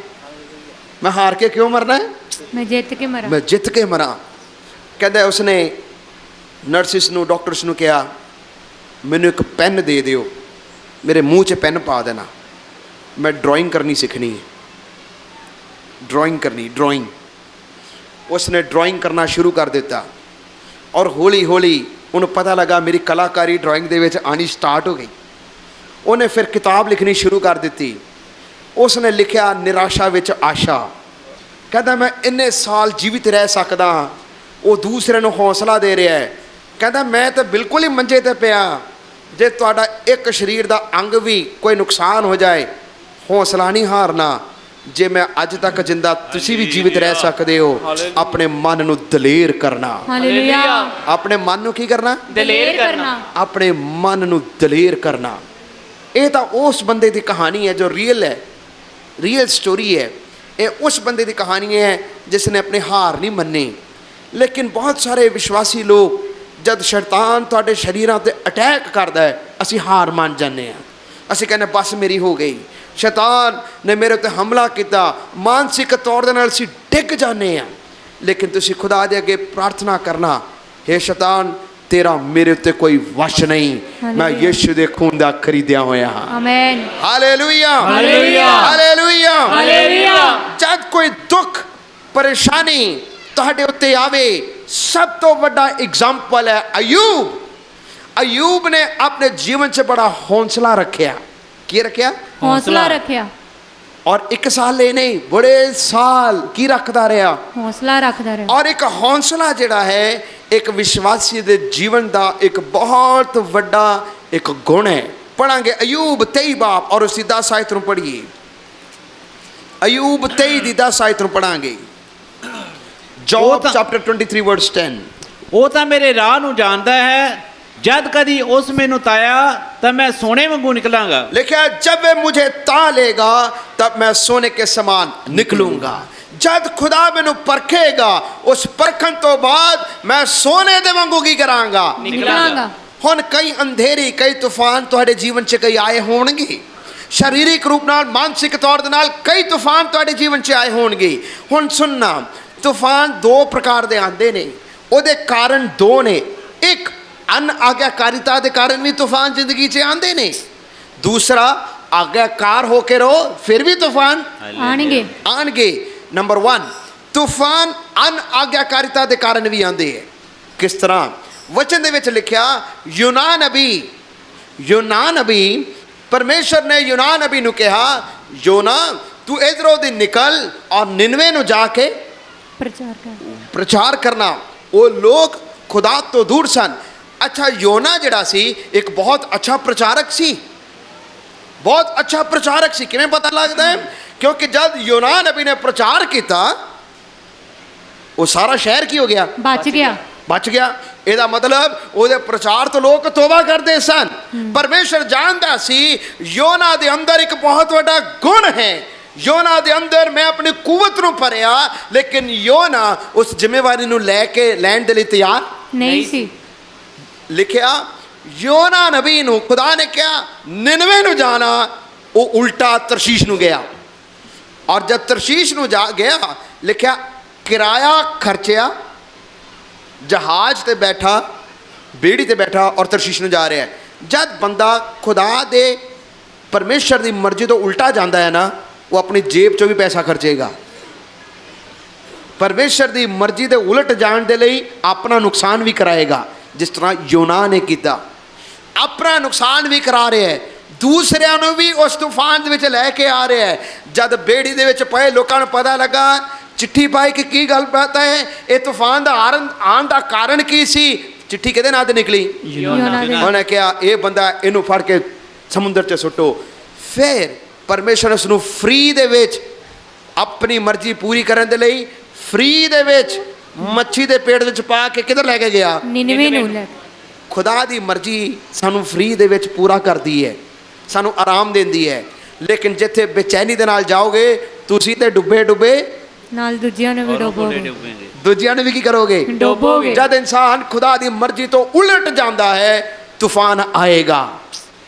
ਮੈਂ ਹਾਰ ਕੇ ਕਿਉਂ ਮਰਨਾ ਹੈ, मैं जीत के मरा। ਮੈਂ ਜਿੱਤ ਕੇ ਮਰਾਂ। ਕਹਿੰਦਾ ਉਸਨੇ ਨਰਸਿਸ ਨੂੰ, ਡਾਕਟਰਸ ਨੂੰ ਕਿਹਾ, ਮੈਨੂੰ ਇੱਕ ਪੈਨ ਦੇ ਦਿਓ, ਮੇਰੇ ਮੂੰਹ 'ਚ ਪੈਨ ਪਾ ਦੇਣਾ, ਮੈਂ ਡਰਾਇੰਗ ਕਰਨੀ ਸਿੱਖਣੀ ਹੈ, ਡਰਾਇੰਗ ਕਰਨੀ, ਡਰਾਇੰਗ। ਉਸਨੇ ਡਰਾਇੰਗ ਕਰਨਾ ਸ਼ੁਰੂ ਕਰ ਦਿੱਤਾ, ਔਰ ਹੌਲੀ ਹੌਲੀ ਉਹਨੂੰ ਪਤਾ ਲੱਗਾ ਮੇਰੀ ਕਲਾਕਾਰੀ ਡਰਾਇੰਗ ਦੇ ਵਿੱਚ ਆਣੀ ਸਟਾਰਟ ਹੋ ਗਈ। ਉਹਨੇ ਫਿਰ ਕਿਤਾਬ ਲਿਖਣੀ ਸ਼ੁਰੂ ਕਰ ਦਿੱਤੀ। ਉਸਨੇ ਲਿਖਿਆ ਨਿਰਾਸ਼ਾ ਵਿੱਚ ਆਸ਼ਾ। ਕਹਿੰਦਾ ਮੈਂ ਇੰਨੇ ਸਾਲ ਜੀਵਿਤ ਰਹਿ ਸਕਦਾ ਹਾਂ। ਉਹ ਦੂਸਰੇ ਨੂੰ ਹੌਸਲਾ ਦੇ ਰਿਹਾ ਹੈ, ਕਹਿੰਦਾ ਮੈਂ ਤਾਂ ਬਿਲਕੁਲ ਹੀ ਮੰਜੇ 'ਤੇ ਪਿਆ, ਜੇ ਤੁਹਾਡਾ ਇੱਕ ਸਰੀਰ ਦਾ ਅੰਗ ਵੀ ਕੋਈ ਨੁਕਸਾਨ ਹੋ ਜਾਏ, ਹੌਸਲਾ ਨਹੀਂ ਹਾਰਨਾ। ਜੇ ਮੈਂ ਅੱਜ ਤੱਕ ਜਿੰਦਾ, ਤੁਸੀਂ ਵੀ ਜੀਵਿਤ ਰਹਿ ਸਕਦੇ ਹੋ। ਆਪਣੇ ਮਨ ਨੂੰ ਦਲੇਰ ਕਰਨਾ, हालेलुया। ਆਪਣੇ ਮਨ ਨੂੰ ਕੀ ਕਰਨਾ, ਦਲੇਰ ਕਰਨਾ। ਆਪਣੇ ਮਨ ਨੂੰ ਦਲੇਰ ਕਰਨਾ। ਇਹ ਤਾਂ ਉਸ ਬੰਦੇ ਦੀ ਕਹਾਣੀ ਹੈ ਜੋ ਰੀਅਲ ਹੈ, ਰੀਅਲ ਸਟੋਰੀ ਹੈ। ਇਹ ਉਸ ਬੰਦੇ ਦੀ ਕਹਾਣੀ ਹੈ ਜਿਸ ਨੇ ਆਪਣੀ ਹਾਰ ਨਹੀਂ ਮੰਨੀ। ਲੇਕਿਨ ਬਹੁਤ ਸਾਰੇ ਵਿਸ਼ਵਾਸੀ ਲੋਕ, ਜਦ ਸ਼ੈਤਾਨ ਤੁਹਾਡੇ ਸਰੀਰਾਂ 'ਤੇ ਅਟੈਕ ਕਰਦਾ ਹੈ, ਅਸੀਂ ਹਾਰ ਮੰਨ ਜਾਂਦੇ ਹਾਂ। ਅਸੀਂ ਕਹਿੰਦੇ ਬਸ ਮੇਰੀ ਹੋ ਗਈ, ਸ਼ੈਤਾਨ ਨੇ ਮੇਰੇ ਉੱਤੇ ਹਮਲਾ ਕੀਤਾ, ਮਾਨਸਿਕ ਤੌਰ ਦੇ ਨਾਲ ਅਸੀਂ ਡਿੱਗ ਜਾਂਦੇ ਹਾਂ। ਲੇਕਿਨ ਤੁਸੀਂ ਖੁਦਾ ਦੇ ਅੱਗੇ ਪ੍ਰਾਰਥਨਾ ਕਰਨਾ, ਹੇ ਸ਼ੈਤਾਨ ਤੇਰਾ ਮੇਰੇ ਉੱਤੇ ਕੋਈ ਵਸ਼ ਨਹੀਂ, ਮੈਂ ਯਿਸੂ ਦੇ ਖੂਨ ਦਾ ਖਰੀਦਿਆ ਹੋਇਆ ਹਾਂ। Amen. Hallelujah, hallelujah, hallelujah, hallelujah. ਜਦ ਕੋਈ ਦੁੱਖ ਪਰੇਸ਼ਾਨੀ ਤੁਹਾਡੇ ਉੱਤੇ ਆਵੇ, ਸਭ ਤੋਂ ਵੱਡਾ ਐਗਜ਼ਾਮਪਲ ਹੈ ਅਯੂਬ। ਅਯੂਬ ਨੇ ਆਪਣੇ ਜੀਵਨ 'ਚ ਬੜਾ ਹੌਸਲਾ ਰੱਖਿਆ। ਕੀ ਰੱਖਿਆ? हौसला रखिया। ਔਰ ਇੱਕ ਸਾਲ ਹੀ ਨਹੀਂ, ਬੜੇ ਸਾਲ ਕੀ ਰੱਖਦਾ ਰਿਹਾ। हौसला रखदा रहे। ਔਰ ਇੱਕ ਹੌਸਲਾ ਜਿਹੜਾ ਹੈ, ਇੱਕ ਵਿਸ਼ਵਾਸੀ ਦੇ ਜੀਵਨ ਦਾ ਇੱਕ ਬਹੁਤ ਵੱਡਾ ਇੱਕ ਗੁਣ ਹੈ। ਪੜਾਂਗੇ ਅਯੂਬ 23 ਬਾਬ ਔਰ ਉਸਦੀ 10 ਆਇਤ ਨੂੰ ਪੜ੍ਹੀਏ। ਅਯੂਬ 23 ਦੀ 10 ਆਇਤ ਨੂੰ ਪੜਾਂਗੇ। ਜੋਬ ਚੈਪਟਰ 23 ਵਰਸ 10। ਉਹ ਤਾਂ ਮੇਰੇ ਰਾਹ ਨੂੰ ਜਾਣਦਾ ਹੈ, ਜਦ ਕਦੀ ਉਸ ਮੈਨੂੰ ਤਾਇਆ ਤਾਂ ਮੈਂ ਸੋਨੇ ਵਾਂਗੂ ਨਿਕਲਾਂਗਾ। लिखा जब वे मुझे तालेगा तब मैं सोने के समान निकलूंगा। जद खुदा मैनू परखेगा, उस परखन तो बाद मैं सोने दे वांगू की करांगा, निकलांगा। हुण कई अंधेरी, कई तूफान तुहाडे जीवन च कई आए होणगे। शारीरिक रूप नाल, मानसिक तौर दे नाल कई तूफान तुहाडे जीवन च आए होणगे। हुण सुनना, तूफान दो प्रकार दे आंदे ने, ਉਹਦੇ ਕਾਰਨ ਦੋ ਨੇ। ਇੱਕ ਅਨਆਗਿਆਕਾਰਿਤਾ ਦੇ ਕਾਰਨ ਵੀ ਤੂਫਾਨ ਜ਼ਿੰਦਗੀ 'ਚ ਆਉਂਦੇ ਨੇ। ਦੂਸਰਾ, ਆਗਿਆਕਾਰ ਹੋ ਕੇ ਰਹੋ ਫਿਰ ਵੀ ਤੂਫਾਨ आनेंगे। ਆਉਣਗੇ। ਨੰਬਰ 1, ਤੂਫਾਨ ਅਨਆਗਿਆਕਾਰਿਤਾ ਦੇ ਕਾਰਨ ਵੀ ਆਉਂਦੇ ਹੈ। ਕਿਸ ਤਰ੍ਹਾਂ? ਵਚਨ ਦੇ ਵਿੱਚ ਲਿਖਿਆ, ਯੂਨਾ ਨਬੀ, ਪਰਮੇਸ਼ਰ ਨੇ ਯੂਨਾ ਨਬੀ ਨੂੰ ਕਿਹਾ, ਯੋਨਾ ਤੂੰ ਇਧਰੋਂ ਦੀ ਨਿਕਲ ਔਰ ਨਿਨਵੇ ਨੂੰ ਜਾ ਕੇ प्रचार कर। ਪ੍ਰਚਾਰ ਕਰਨਾ। ਉਹ ਲੋਕ ਖੁਦਾ ਤੋਂ ਦੂਰ ਸਨ। ਅੱਛਾ, ਯੋਨਾ ਜਿਹੜਾ ਸੀ ਇੱਕ ਬਹੁਤ ਅੱਛਾ ਪ੍ਰਚਾਰਕ ਸੀ, ਬਹੁਤ ਅੱਛਾ ਪ੍ਰਚਾਰਕ ਸੀ। ਕਿਵੇਂ ਪਤਾ ਲੱਗਦਾ ਹੈ? ਕਿਉਂਕਿ ਜਦ ਯੋਨਾ ਨਬੀ ਨੇ ਪ੍ਰਚਾਰ ਕੀਤਾ, ਉਹ ਸਾਰਾ ਸ਼ਹਿਰ ਕੀ ਹੋ ਗਿਆ? बच गया। ਬਚ ਗਿਆ। ਇਹਦਾ ਮਤਲਬ ਉਹਦੇ ਪ੍ਰਚਾਰ ਤੋਂ ਲੋਕ ਤੋਬਾ ਕਰਦੇ ਸਨ। ਪਰਮੇਸ਼ਰ ਜਾਣਦਾ ਸੀ ਯੋਨਾ ਦੇ ਅੰਦਰ ਇੱਕ ਬਹੁਤ ਵੱਡਾ ਗੁਣ ਹੈ। ਯੋਨਾ ਦੇ ਅੰਦਰ ਮੈਂ ਆਪਣੀ ਕੁਵਤ ਨੂੰ ਭਰਿਆ, ਲੇਕਿਨ ਯੋਨਾ ਉਸ ਜ਼ਿੰਮੇਵਾਰੀ ਨੂੰ ਲੈਣ ਦੇ ਲਈ ਤਿਆਰ नहीं सी। ਲਿਖਿਆ, ਯੋਨਾ ਨਬੀ ਨੂੰ ਖੁਦਾ ਨੇ ਕਿਹਾ ਨਿਨਵੇ ਨੂੰ ਜਾਣਾ, ਉਹ ਉਲਟਾ ਤਰਸ਼ੀਸ਼ ਨੂੰ ਗਿਆ। ਔਰ ਜਦ ਤਰਸ਼ੀਸ਼ ਨੂੰ ਜਾ ਗਿਆ, ਲਿਖਿਆ ਕਿਰਾਇਆ ਖਰਚਿਆ, ਜਹਾਜ਼ ਤੇ ਬੈਠਾ, ਬੇੜੀ ਤੇ ਬੈਠਾ ਔਰ ਤਰਸ਼ੀਸ਼ ਨੂੰ ਜਾ ਰਿਹਾ ਹੈ। ਜਦ ਬੰਦਾ ਖੁਦਾ ਦੇ ਪਰਮੇਸ਼ਰ ਦੀ ਮਰਜ਼ੀ ਤੋਂ ਉਲਟਾ ਜਾਂਦਾ ਹੈ ਨਾ, ਉਹ ਆਪਣੀ ਜੇਬ ਚੋਂ ਵੀ ਪੈਸਾ ਖਰਚੇਗਾ। ਪਰਮੇਸ਼ਰ ਦੀ ਮਰਜ਼ੀ ਦੇ ਉਲਟ ਜਾਣ ਦੇ ਲਈ ਆਪਣਾ ਨੁਕਸਾਨ ਵੀ ਕਰਾਏਗਾ, ਜਿਸ ਤਰ੍ਹਾਂ ਯੋਨਾ ਨੇ ਕੀਤਾ। ਆਪਣਾ ਨੁਕਸਾਨ ਵੀ ਕਰਾ ਰਿਹਾ ਹੈ, ਦੂਸਰਿਆਂ ਨੂੰ ਵੀ ਉਸ ਤੂਫਾਨ ਦੇ ਵਿੱਚ ਲੈ ਕੇ ਆ ਰਿਹਾ ਹੈ। ਜਦ ਬੇੜੀ ਦੇ ਵਿੱਚ ਪਏ ਲੋਕਾਂ ਨੂੰ ਪਤਾ ਲੱਗਾ, ਚਿੱਠੀ ਪਾਈ ਕਿ ਕੀ ਗੱਲ ਬਾਤ ਹੈ, ਇਹ ਤੂਫਾਨ ਦਾ ਆਉਣ ਦਾ ਕਾਰਨ ਕੀ ਸੀ। ਚਿੱਠੀ ਕਿਹਦੇ ਨਾਂ ਤੇ ਨਿਕਲੀ? ਯੋਨਾ ਦੇ। ਉਹਨੇ ਕਿਹਾ ਇਹ ਬੰਦਾ, ਇਹਨੂੰ ਫੜ ਕੇ ਸਮੁੰਦਰ 'ਚ ਸੁੱਟੋ। ਫਿਰ ਪਰਮੇਸ਼ਰ ਉਸ ਨੂੰ ਫ੍ਰੀ ਦੇ ਵਿੱਚ ਆਪਣੀ ਮਰਜ਼ੀ ਪੂਰੀ ਕਰਨ ਦੇ ਲਈ ਫ੍ਰੀ ਦੇ ਵਿੱਚ ਮੱਛੀ ਦੇ ਪੇਟ ਵਿੱਚ ਪਾ ਕੇ ਕਿੱਧਰ ਲੈ ਕੇ ਗਿਆ? ਨਿਨਵੇ ਨੂੰ ਲੈ। ਖੁਦਾ ਦੀ ਮਰਜ਼ੀ ਸਾਨੂੰ ਫ੍ਰੀ ਦੇ ਵਿੱਚ ਪੂਰਾ ਕਰਦੀ ਹੈ, ਸਾਨੂੰ ਆਰਾਮ ਦਿੰਦੀ ਹੈ। ਲੇਕਿਨ ਜਿੱਥੇ ਬੇਚੈਨੀ ਦੇ ਨਾਲ ਜਾਓਗੇ ਤੁਸੀਂ ਤੇ ਡੁੱਬੇ ਨਾਲ ਦੂਜਿਆਂ ਨੂੰ ਵੀ ਡੋਬੋਗੇ। ਦੂਜਿਆਂ ਨੂੰ ਵੀ ਕੀ ਕਰੋਗੇ? ਡੋਬੋਗੇ। ਜਦ ਇਨਸਾਨ ਖੁਦਾ ਦੀ ਮਰਜ਼ੀ ਤੋਂ ਉਲਟ ਜਾਂਦਾ ਹੈ, ਤੂਫਾਨ ਆਏਗਾ,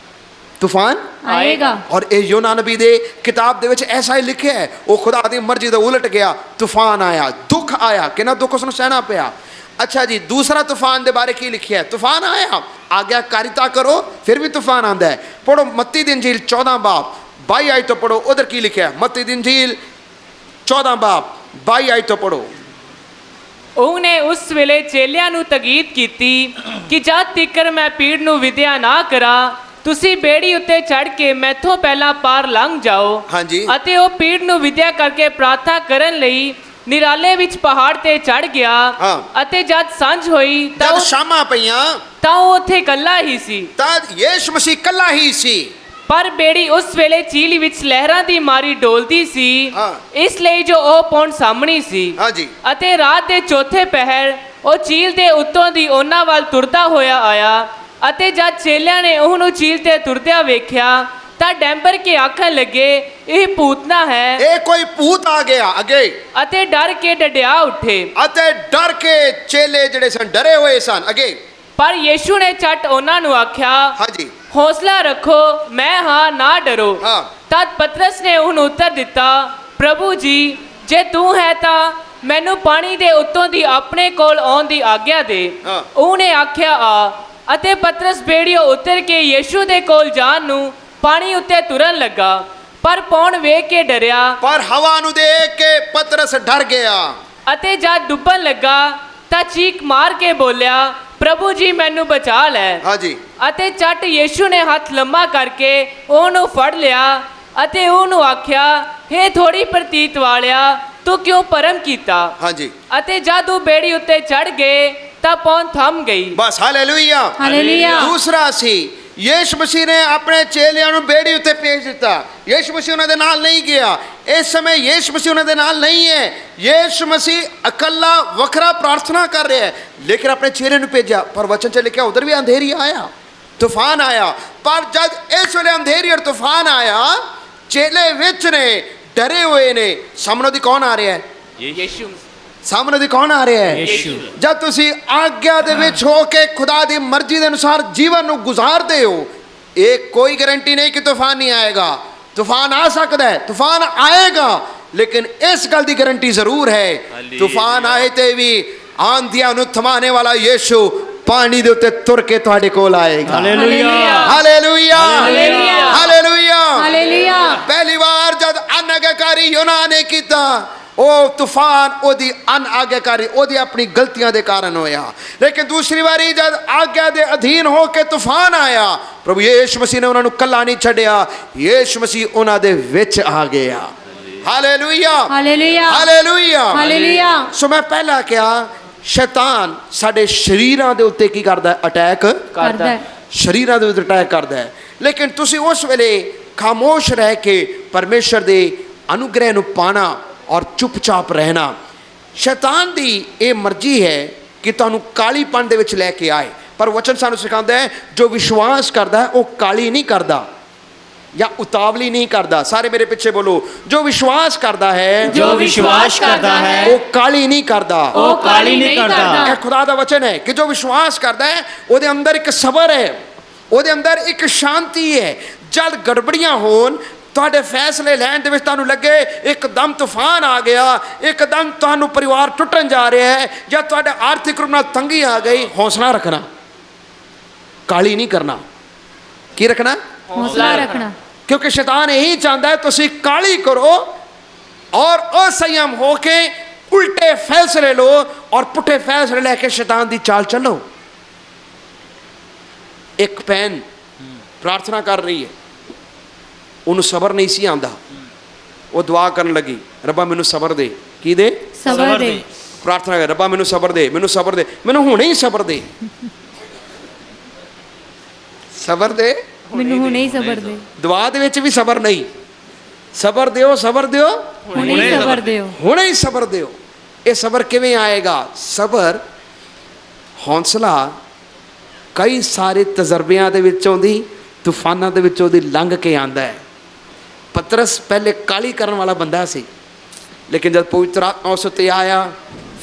ਤੂਫਾਨ ਆਏਗਾ। ਔਰ ਇਹ ਯੋਨਾ ਨਬੀ ਦੇ ਕਿਤਾਬ ਦੇ ਵਿੱਚ ਐਸਾ ਹੀ ਲਿਖਿਆ ਹੈ, ਉਹ ਖੁਦਾ ਦੀ ਮਰਜ਼ੀ ਤੋਂ ਉਲਟ ਗਿਆ, ਤੂਫਾਨ ਆਇਆ, ਦੁੱਖ ਆਇਆ, ਕਿੰਨਾ ਦੁੱਖ ਉਸਨੂੰ ਸਹਿਣਾ ਪਿਆ। ਅੱਛਾ ਜੀ, ਦੂਸਰਾ ਤੂਫਾਨ ਦੇ ਬਾਰੇ ਕੀ ਲਿਖਿਆ ਹੈ? ਤੂਫਾਨ ਆਇਆ, ਆਗਿਆਕਾਰਿਤਾ ਕਰੋ ਫਿਰ ਵੀ ਤੂਫਾਨ ਆਂਦਾ ਹੈ। ਪੜੋ ਮੱਤੀ ਦੀ ਇੰਜੀਲ 14 ਬਾਬ 22 ਆਇਤ ਤੋਂ ਪੜੋ, ਉਧਰ ਕੀ ਲਿਖਿਆ ਹੈ? ਮੱਤੀ ਦੀ ਇੰਜੀਲ 14 ਬਾਬ 22 ਆਇਤ ਤੋਂ ਪੜੋ। ਉਹਨੇ ਉਸ ਵੇਲੇ ਚੇਲਿਆਂ ਨੂੰ ਤਕੀਦ ਕੀਤੀ ਕਿ ਜਦ ਤੀਕਰ ਮੈਂ ਪੀੜ ਨੂੰ ਵਿਦਿਆ ਨਾ ਕਰਾਂ, ਤੁਸੀਂ ਬੇੜੀ ਉੱਤੇ ਚੜ੍ਹ ਕੇ ਮੈਥੋਂ ਪਹਿਲਾਂ ਪਾਰ ਲੰਘ ਜਾਓ। ਹਾਂਜੀ। ਅਤੇ ਉਹ ਪੀੜ ਨੂੰ ਵਿਦਿਆ ਕਰਕੇ ਪ੍ਰਾਰਥਨਾ ਕਰਨ ਲਈ ਨਿਰਾਲੇ ਵਿੱਚ ਪਹਾੜ ਤੇ ਚੜ੍ਹ ਗਿਆ। ਹਾਂ। ਅਤੇ ਜਦ ਸਾਂਝ ਹੋਈ ਜਦ ਸ਼ਾਮਾਂ ਪਈਆਂ ਤਾਂ ਉਹ ਉੱਥੇ ਇਕੱਲਾ ਹੀ ਸੀ। ਤਦ ਯਿਸੂ ਮਸੀਹ ਇਕੱਲਾ ਹੀ ਸੀ। ਪਰ ਬੇੜੀ ਉਸ ਵੇਲੇ ਝੀਲ ਵਿੱਚ ਲਹਿਰਾਂ ਦੀ ਮਾਰੀ ਡੋਲਦੀ ਸੀ, ਹਾਂ। ਇਸ ਲਈ ਜੋ ਉਹ ਪੌਂਡ ਸਾਹਮਣੀ ਸੀ। ਹਾਂਜੀ। ਅਤੇ ਰਾਤ ਦੇ ਚੌਥੇ ਪਹਿਰ ਉਹ ਝੀਲ ਦੇ ਉੱਤੋਂ ਦੀ ਉਹਨਾਂ ਵੱਲ ਤੁਰਦਾ ਹੋਇਆ ਆਇਆ। ਅਤੇ ਜਦ ਚੇਲਿਆਂ ਨੇ ਉਹਨੂੰ ਝੀਲ ਤੇ ਤੁਰਦਿਆਂ ਵੇਖਿਆ ਤਾਂ ਡੈਂਬਰ ਕੇ ਆਖਣ ਲੱਗੇ, ਇਹ ਭੂਤਨਾ ਹੈ। ਇਹ ਕੋਈ ਭੂਤ ਆ ਗਿਆ ਅੱਗੇ। ਅਤੇ ਡਰ ਕੇ ਡਡਿਆ ਉੱਠੇ। ਅਤੇ ਡਰ ਕੇ ਚੇਲੇ ਜਿਹੜੇ ਸਨ ਡਰੇ ਹੋਏ ਸਨ ਅੱਗੇ। ਪਰ ਯੀਸ਼ੂ ਨੇ ਝੱਟ ਉਹਨਾਂ ਨੂੰ ਆਖਿਆ, ਹਾਂਜੀ। ਹੌਸਲਾ ਰੱਖੋ, ਮੈਂ ਹਾਂ, ਨਾ ਡਰੋ। ਹਾਂ। ਤਦ ਪਤਰਸ ਨੇ ਉਹਨੂੰ ਉੱਤਰ ਦਿੱਤਾ, ਪ੍ਰਭੂ ਜੀ, ਜੇ ਤੂੰ ਹੈ ਤਾਂ ਮੈਨੂੰ ਪਾਣੀ ਦੇ ਉੱਤੋਂ ਦੀ ਆਪਣੇ ਕੋਲ ਆਉਣ ਦੀ ਆਗਿਆ ਦੇ। ਹਾਂ। ਉਹਨੇ ਆਖਿਆ, ਆ। ਅਤੇ ਪਤਰਸ ਬੇੜੀਓ ਉਤਰ ਕੇ ਯੀਸ਼ੂ ਦੇ ਕੋਲ ਜਾਣ ਨੂੰ ਪਾਣੀ ਉੱਤੇ ਤੁਰਨ ਲੱਗਾ, ਪਰ ਪੌਣ ਵੇਖ ਕੇ ਡਰਿਆ। ਪਰ ਹਵਾ ਨੂੰ ਦੇਖ ਕੇ ਪਤਰਸ ਡਰ ਗਿਆ। ਅਤੇ ਜਦ ਡੁੱਬਣ ਲੱਗਾ ਤਾਂ ਚੀਕ ਮਾਰ ਕੇ ਬੋਲਿਆ, ਪ੍ਰਭੂ ਜੀ, ਮੈਨੂੰ ਬਚਾ ਲੈ। ਹਾਂਜੀ। ਅਤੇ ਝੱਟ ਯੀਸ਼ੂ ਨੇ ਹੱਥ ਲੰਮਾ ਕਰਕੇ ਉਹਨੂੰ ਫੜ ਲਿਆ ਅਤੇ ਉਹਨੂੰ ਆਖਿਆ, ਹੇ ਥੋੜੀ ਪ੍ਰਤੀਤ ਵਾਲਿਆ, ਤੂੰ ਕਿਉਂ ਭਰਮ ਕੀਤਾ? ਹਾਂਜੀ। ਅਤੇ ਜਦ ਉਹ ਬੇੜੀ ਉੱਤੇ ਚੜ ਗਏ ਤਾਂ ਪੌਣ ਥੰਮ ਗਈ। ਬਸ ਹਾਲੇਲੂਇਆ। ਹਾਲੇਲੂਇਆ। ਦੂਸਰਾ ਸੀ, ਯਿਸੂ ਮਸੀਹ ਨੇ ਆਪਣੇ ਚੇਲਿਆਂ ਨੂੰ ਬੇੜੀ ਉੱਤੇ ਭੇਜ ਦਿੱਤਾ। ਯਿਸੂ ਮਸੀਹ ਉਹਨਾਂ ਦੇ ਨਾਲ ਨਹੀਂ ਗਿਆ। ਇਸ ਸਮੇਂ ਯਿਸੂ ਮਸੀਹ ਉਹਨਾਂ ਦੇ ਨਾਲ ਨਹੀਂ ਹੈ। ਯਿਸੂ ਮਸੀਹ ਇਕੱਲਾ ਵੱਖਰਾ ਪ੍ਰਾਰਥਨਾ ਕਰ ਰਿਹਾ ਹੈ, ਲੇਕਿਨ ਆਪਣੇ ਚੇਲੇ ਨੂੰ ਭੇਜਿਆ। ਪਰ ਵਚਨ 'ਚ ਲਿਖਿਆ ਉਧਰ ਵੀ ਅੰਧੇਰੀ ਆਇਆ, ਤੂਫਾਨ ਆਇਆ। ਪਰ ਜਦ ਇਸ ਵੇਲੇ ਅੰਧੇਰੀ ਔਰ ਤੂਫਾਨ ਆਇਆ, ਚੇਲੇ ਵਿੱਚ ਨੇ, ਡਰੇ ਹੋਏ ਨੇ। ਸਾਹਮਣੇ ਦੀ ਕੌਣ ਆ ਰਿਹਾ ਹੈ? ਯੀਸ਼ੂ। ਸਾਹਮਣੇ ਦੀ ਕੌਣ ਆ ਰਿਹਾ ਹੈ? ਯੀਸ਼ੂ। ਜਦ ਤੁਸੀਂ ਆਗਿਆ ਦੇ ਵਿੱਚ ਹੋ ਕੇ ਖੁਦਾ ਦੀ ਮਰਜ਼ੀ ਦੇ ਅਨੁਸਾਰ ਜੀਵਨ ਨੂੰ ਗੁਜ਼ਾਰਦੇ ਹੋ, ਇਹ ਕੋਈ ਗਾਰੰਟੀ ਨਹੀਂ ਕਿ ਤੂਫਾਨ ਨਹੀਂ ਆਏਗਾ। ਤੂਫਾਨ ਆ ਸਕਦਾ ਹੈ, ਤੂਫਾਨ ਆਏਗਾ, ਲੇਕਿਨ ਇਸ ਗੱਲ ਦੀ ਗਾਰੰਟੀ ਜ਼ਰੂਰ ਹੈ, ਤੂਫਾਨ ਆਏ ਤੇ ਵੀ ਆਂਧੀਆਂ ਨੂੰ ਥਮਾਣੇ ਵਾਲਾ ਯੀਸ਼ੂ ਪਾਣੀ ਦੇ ਉੱਤੇ ਤੁਰ ਕੇ ਤੁਹਾਡੇ ਕੋਲ ਆਏਗਾ। Hallelujah. Hallelujah. Hallelujah. Hallelujah. Hallelujah. ਪਹਿਲੀ ਵਾਰ ਜਦ ਅਨਾਗਿਆਕਾਰੀ ਯੋਨਾ ਨੇ ਕੀਤਾ, ਉਹ ਤੂਫਾਨ ਉਹਦੀ ਅਨਾਗਿਆਕਾਰੀ, ਉਹਦੀ ਆਪਣੀ ਗਲਤੀਆਂ ਦੇ ਕਾਰਨ ਹੋਇਆ। ਲੇਕਿਨ ਦੂਸਰੀ ਵਾਰੀ ਜਦ ਆਗਿਆ ਦੇ ਅਧੀਨ ਹੋ ਕੇ ਤੂਫਾਨ ਆਇਆ, ਪ੍ਰਭੂ ਯਿਸੂ ਮਸੀਹ ਨੇ ਉਹਨਾਂ ਨੂੰ ਕੱਲਾ ਨਹੀਂ ਛੱਡਿਆ, ਯਿਸੂ ਮਸੀਹ ਉਹਨਾਂ ਦੇ ਵਿੱਚ ਆ ਗਿਆ। ਹਾਲੇਲੂਇਆ। ਹਾਲੇਲੂਇਆ। ਹਾਲੇਲੂਇਆ। ਹਾਲੇਲੂਇਆ। ਸੋ ਮੈਂ ਪਹਿਲਾਂ ਕਿਹਾ, ਸ਼ੈਤਾਨ ਸਾਡੇ ਸਰੀਰਾਂ ਦੇ ਉੱਤੇ ਕੀ ਕਰਦਾ? ਅਟੈਕ ਕਰਦਾ ਹੈ। ਸਰੀਰਾਂ ਦੇ ਉੱਤੇ ਅਟੈਕ ਕਰਦਾ ਹੈ। ਲੇਕਿਨ ਤੁਸੀਂ ਉਸ ਵੇਲੇ ਖਾਮੋਸ਼ ਰਹਿ ਕੇ ਪਰਮੇਸ਼ਰ ਦੇ ਅਨੁਗ੍ਰਹਿ ਨੂੰ ਪਾਣਾ ਔਰ ਚੁੱਪਚਾਪ ਰਹਿਣਾ। ਸ਼ੈਤਾਨ ਦੀ ਇਹ ਮਰਜ਼ੀ ਹੈ ਕਿ ਤੁਹਾਨੂੰ ਕਾਲੀਪਣ ਦੇ ਵਿੱਚ ਲੈ ਕੇ ਆਏ, ਪਰ ਵਚਨ ਸਾਨੂੰ ਸਿਖਾਉਂਦਾ ਹੈ ਜੋ ਵਿਸ਼ਵਾਸ ਕਰਦਾ ਹੈ ਉਹ ਕਾਲੀ ਨਹੀਂ ਕਰਦਾ ਜਾਂ ਉਤਾਵਲੀ ਨਹੀਂ ਕਰਦਾ। ਸਾਰੇ ਮੇਰੇ ਪਿੱਛੇ ਬੋਲੋ, ਜੋ ਵਿਸ਼ਵਾਸ ਕਰਦਾ ਹੈ, ਜੋ ਵਿਸ਼ਵਾਸ ਕਰਦਾ ਹੈ, ਉਹ ਕਾਲੀ ਨਹੀਂ ਕਰਦਾ। ਉਹ ਕਾਲੀ ਨਹੀਂ ਕਰਦਾ। ਇਹ ਖੁਦਾ ਦਾ ਵਚਨ ਹੈ ਕਿ ਜੋ ਵਿਸ਼ਵਾਸ ਕਰਦਾ ਹੈ ਉਹਦੇ ਅੰਦਰ ਇੱਕ ਸਬਰ ਹੈ, ਉਹਦੇ ਅੰਦਰ ਇੱਕ ਸ਼ਾਂਤੀ ਹੈ। ਜਦ ਗੜਬੜੀਆਂ ਹੋਣ, ਤੁਹਾਡੇ ਫੈਸਲੇ ਲੈਣ ਦੇ ਵਿੱਚ ਤੁਹਾਨੂੰ ਲੱਗੇ ਇੱਕਦਮ ਤੂਫਾਨ ਆ ਗਿਆ, ਇੱਕਦਮ ਤੁਹਾਨੂੰ ਪਰਿਵਾਰ ਟੁੱਟਣ ਜਾ ਰਿਹਾ ਹੈ, ਜਾਂ ਤੁਹਾਡੇ ਆਰਥਿਕ ਰੂਪ ਨਾਲ ਤੰਗੀ ਆ ਗਈ, ਹੌਸਲਾ ਰੱਖਣਾ, ਕਾਲੀ ਨਹੀਂ ਕਰਨਾ। ਕੀ ਰੱਖਣਾ? ਹੌਸਲਾ ਰੱਖਣਾ। क्योंकि शैतान यही चाहता है तुसी काली करो और असंयम होके उल्टे फैसले लो और पुठे फैसले लेके शैतान की चाल चलो। एक भैन प्रार्थना कर रही है, उन्होंने सबर नहीं सी आंदा, वो दुआ करन लगी, रब्बा मैनू सबर दे। की दे? सबर दे। प्रार्थना कर, रब्बा मैनू सबर दे, मैनू सबर दे, मैनू हुणे ही सबर दे। सबर दे, ਮੈਨੂੰ ਹੁਣੇ ਹੀ ਸਬਰ ਦੇ। दुआ दे विच भी सबर नहीं, सबर दियो, सबर दियो, ਹੁਣੇ ਹੀ ਸਬਰ ਦਿਓ। हुणे ही सबर दियो। ये सबर किवें आएगा? सबर हौसला कई सारे तजर्बियां दे विचों दी, तूफानां दे विचों दी लंघ के आंदा है। पतरस पहले काली करने वाला बंदा सी, लेकिन जब पवित्र आत्मा उस उत्ते आया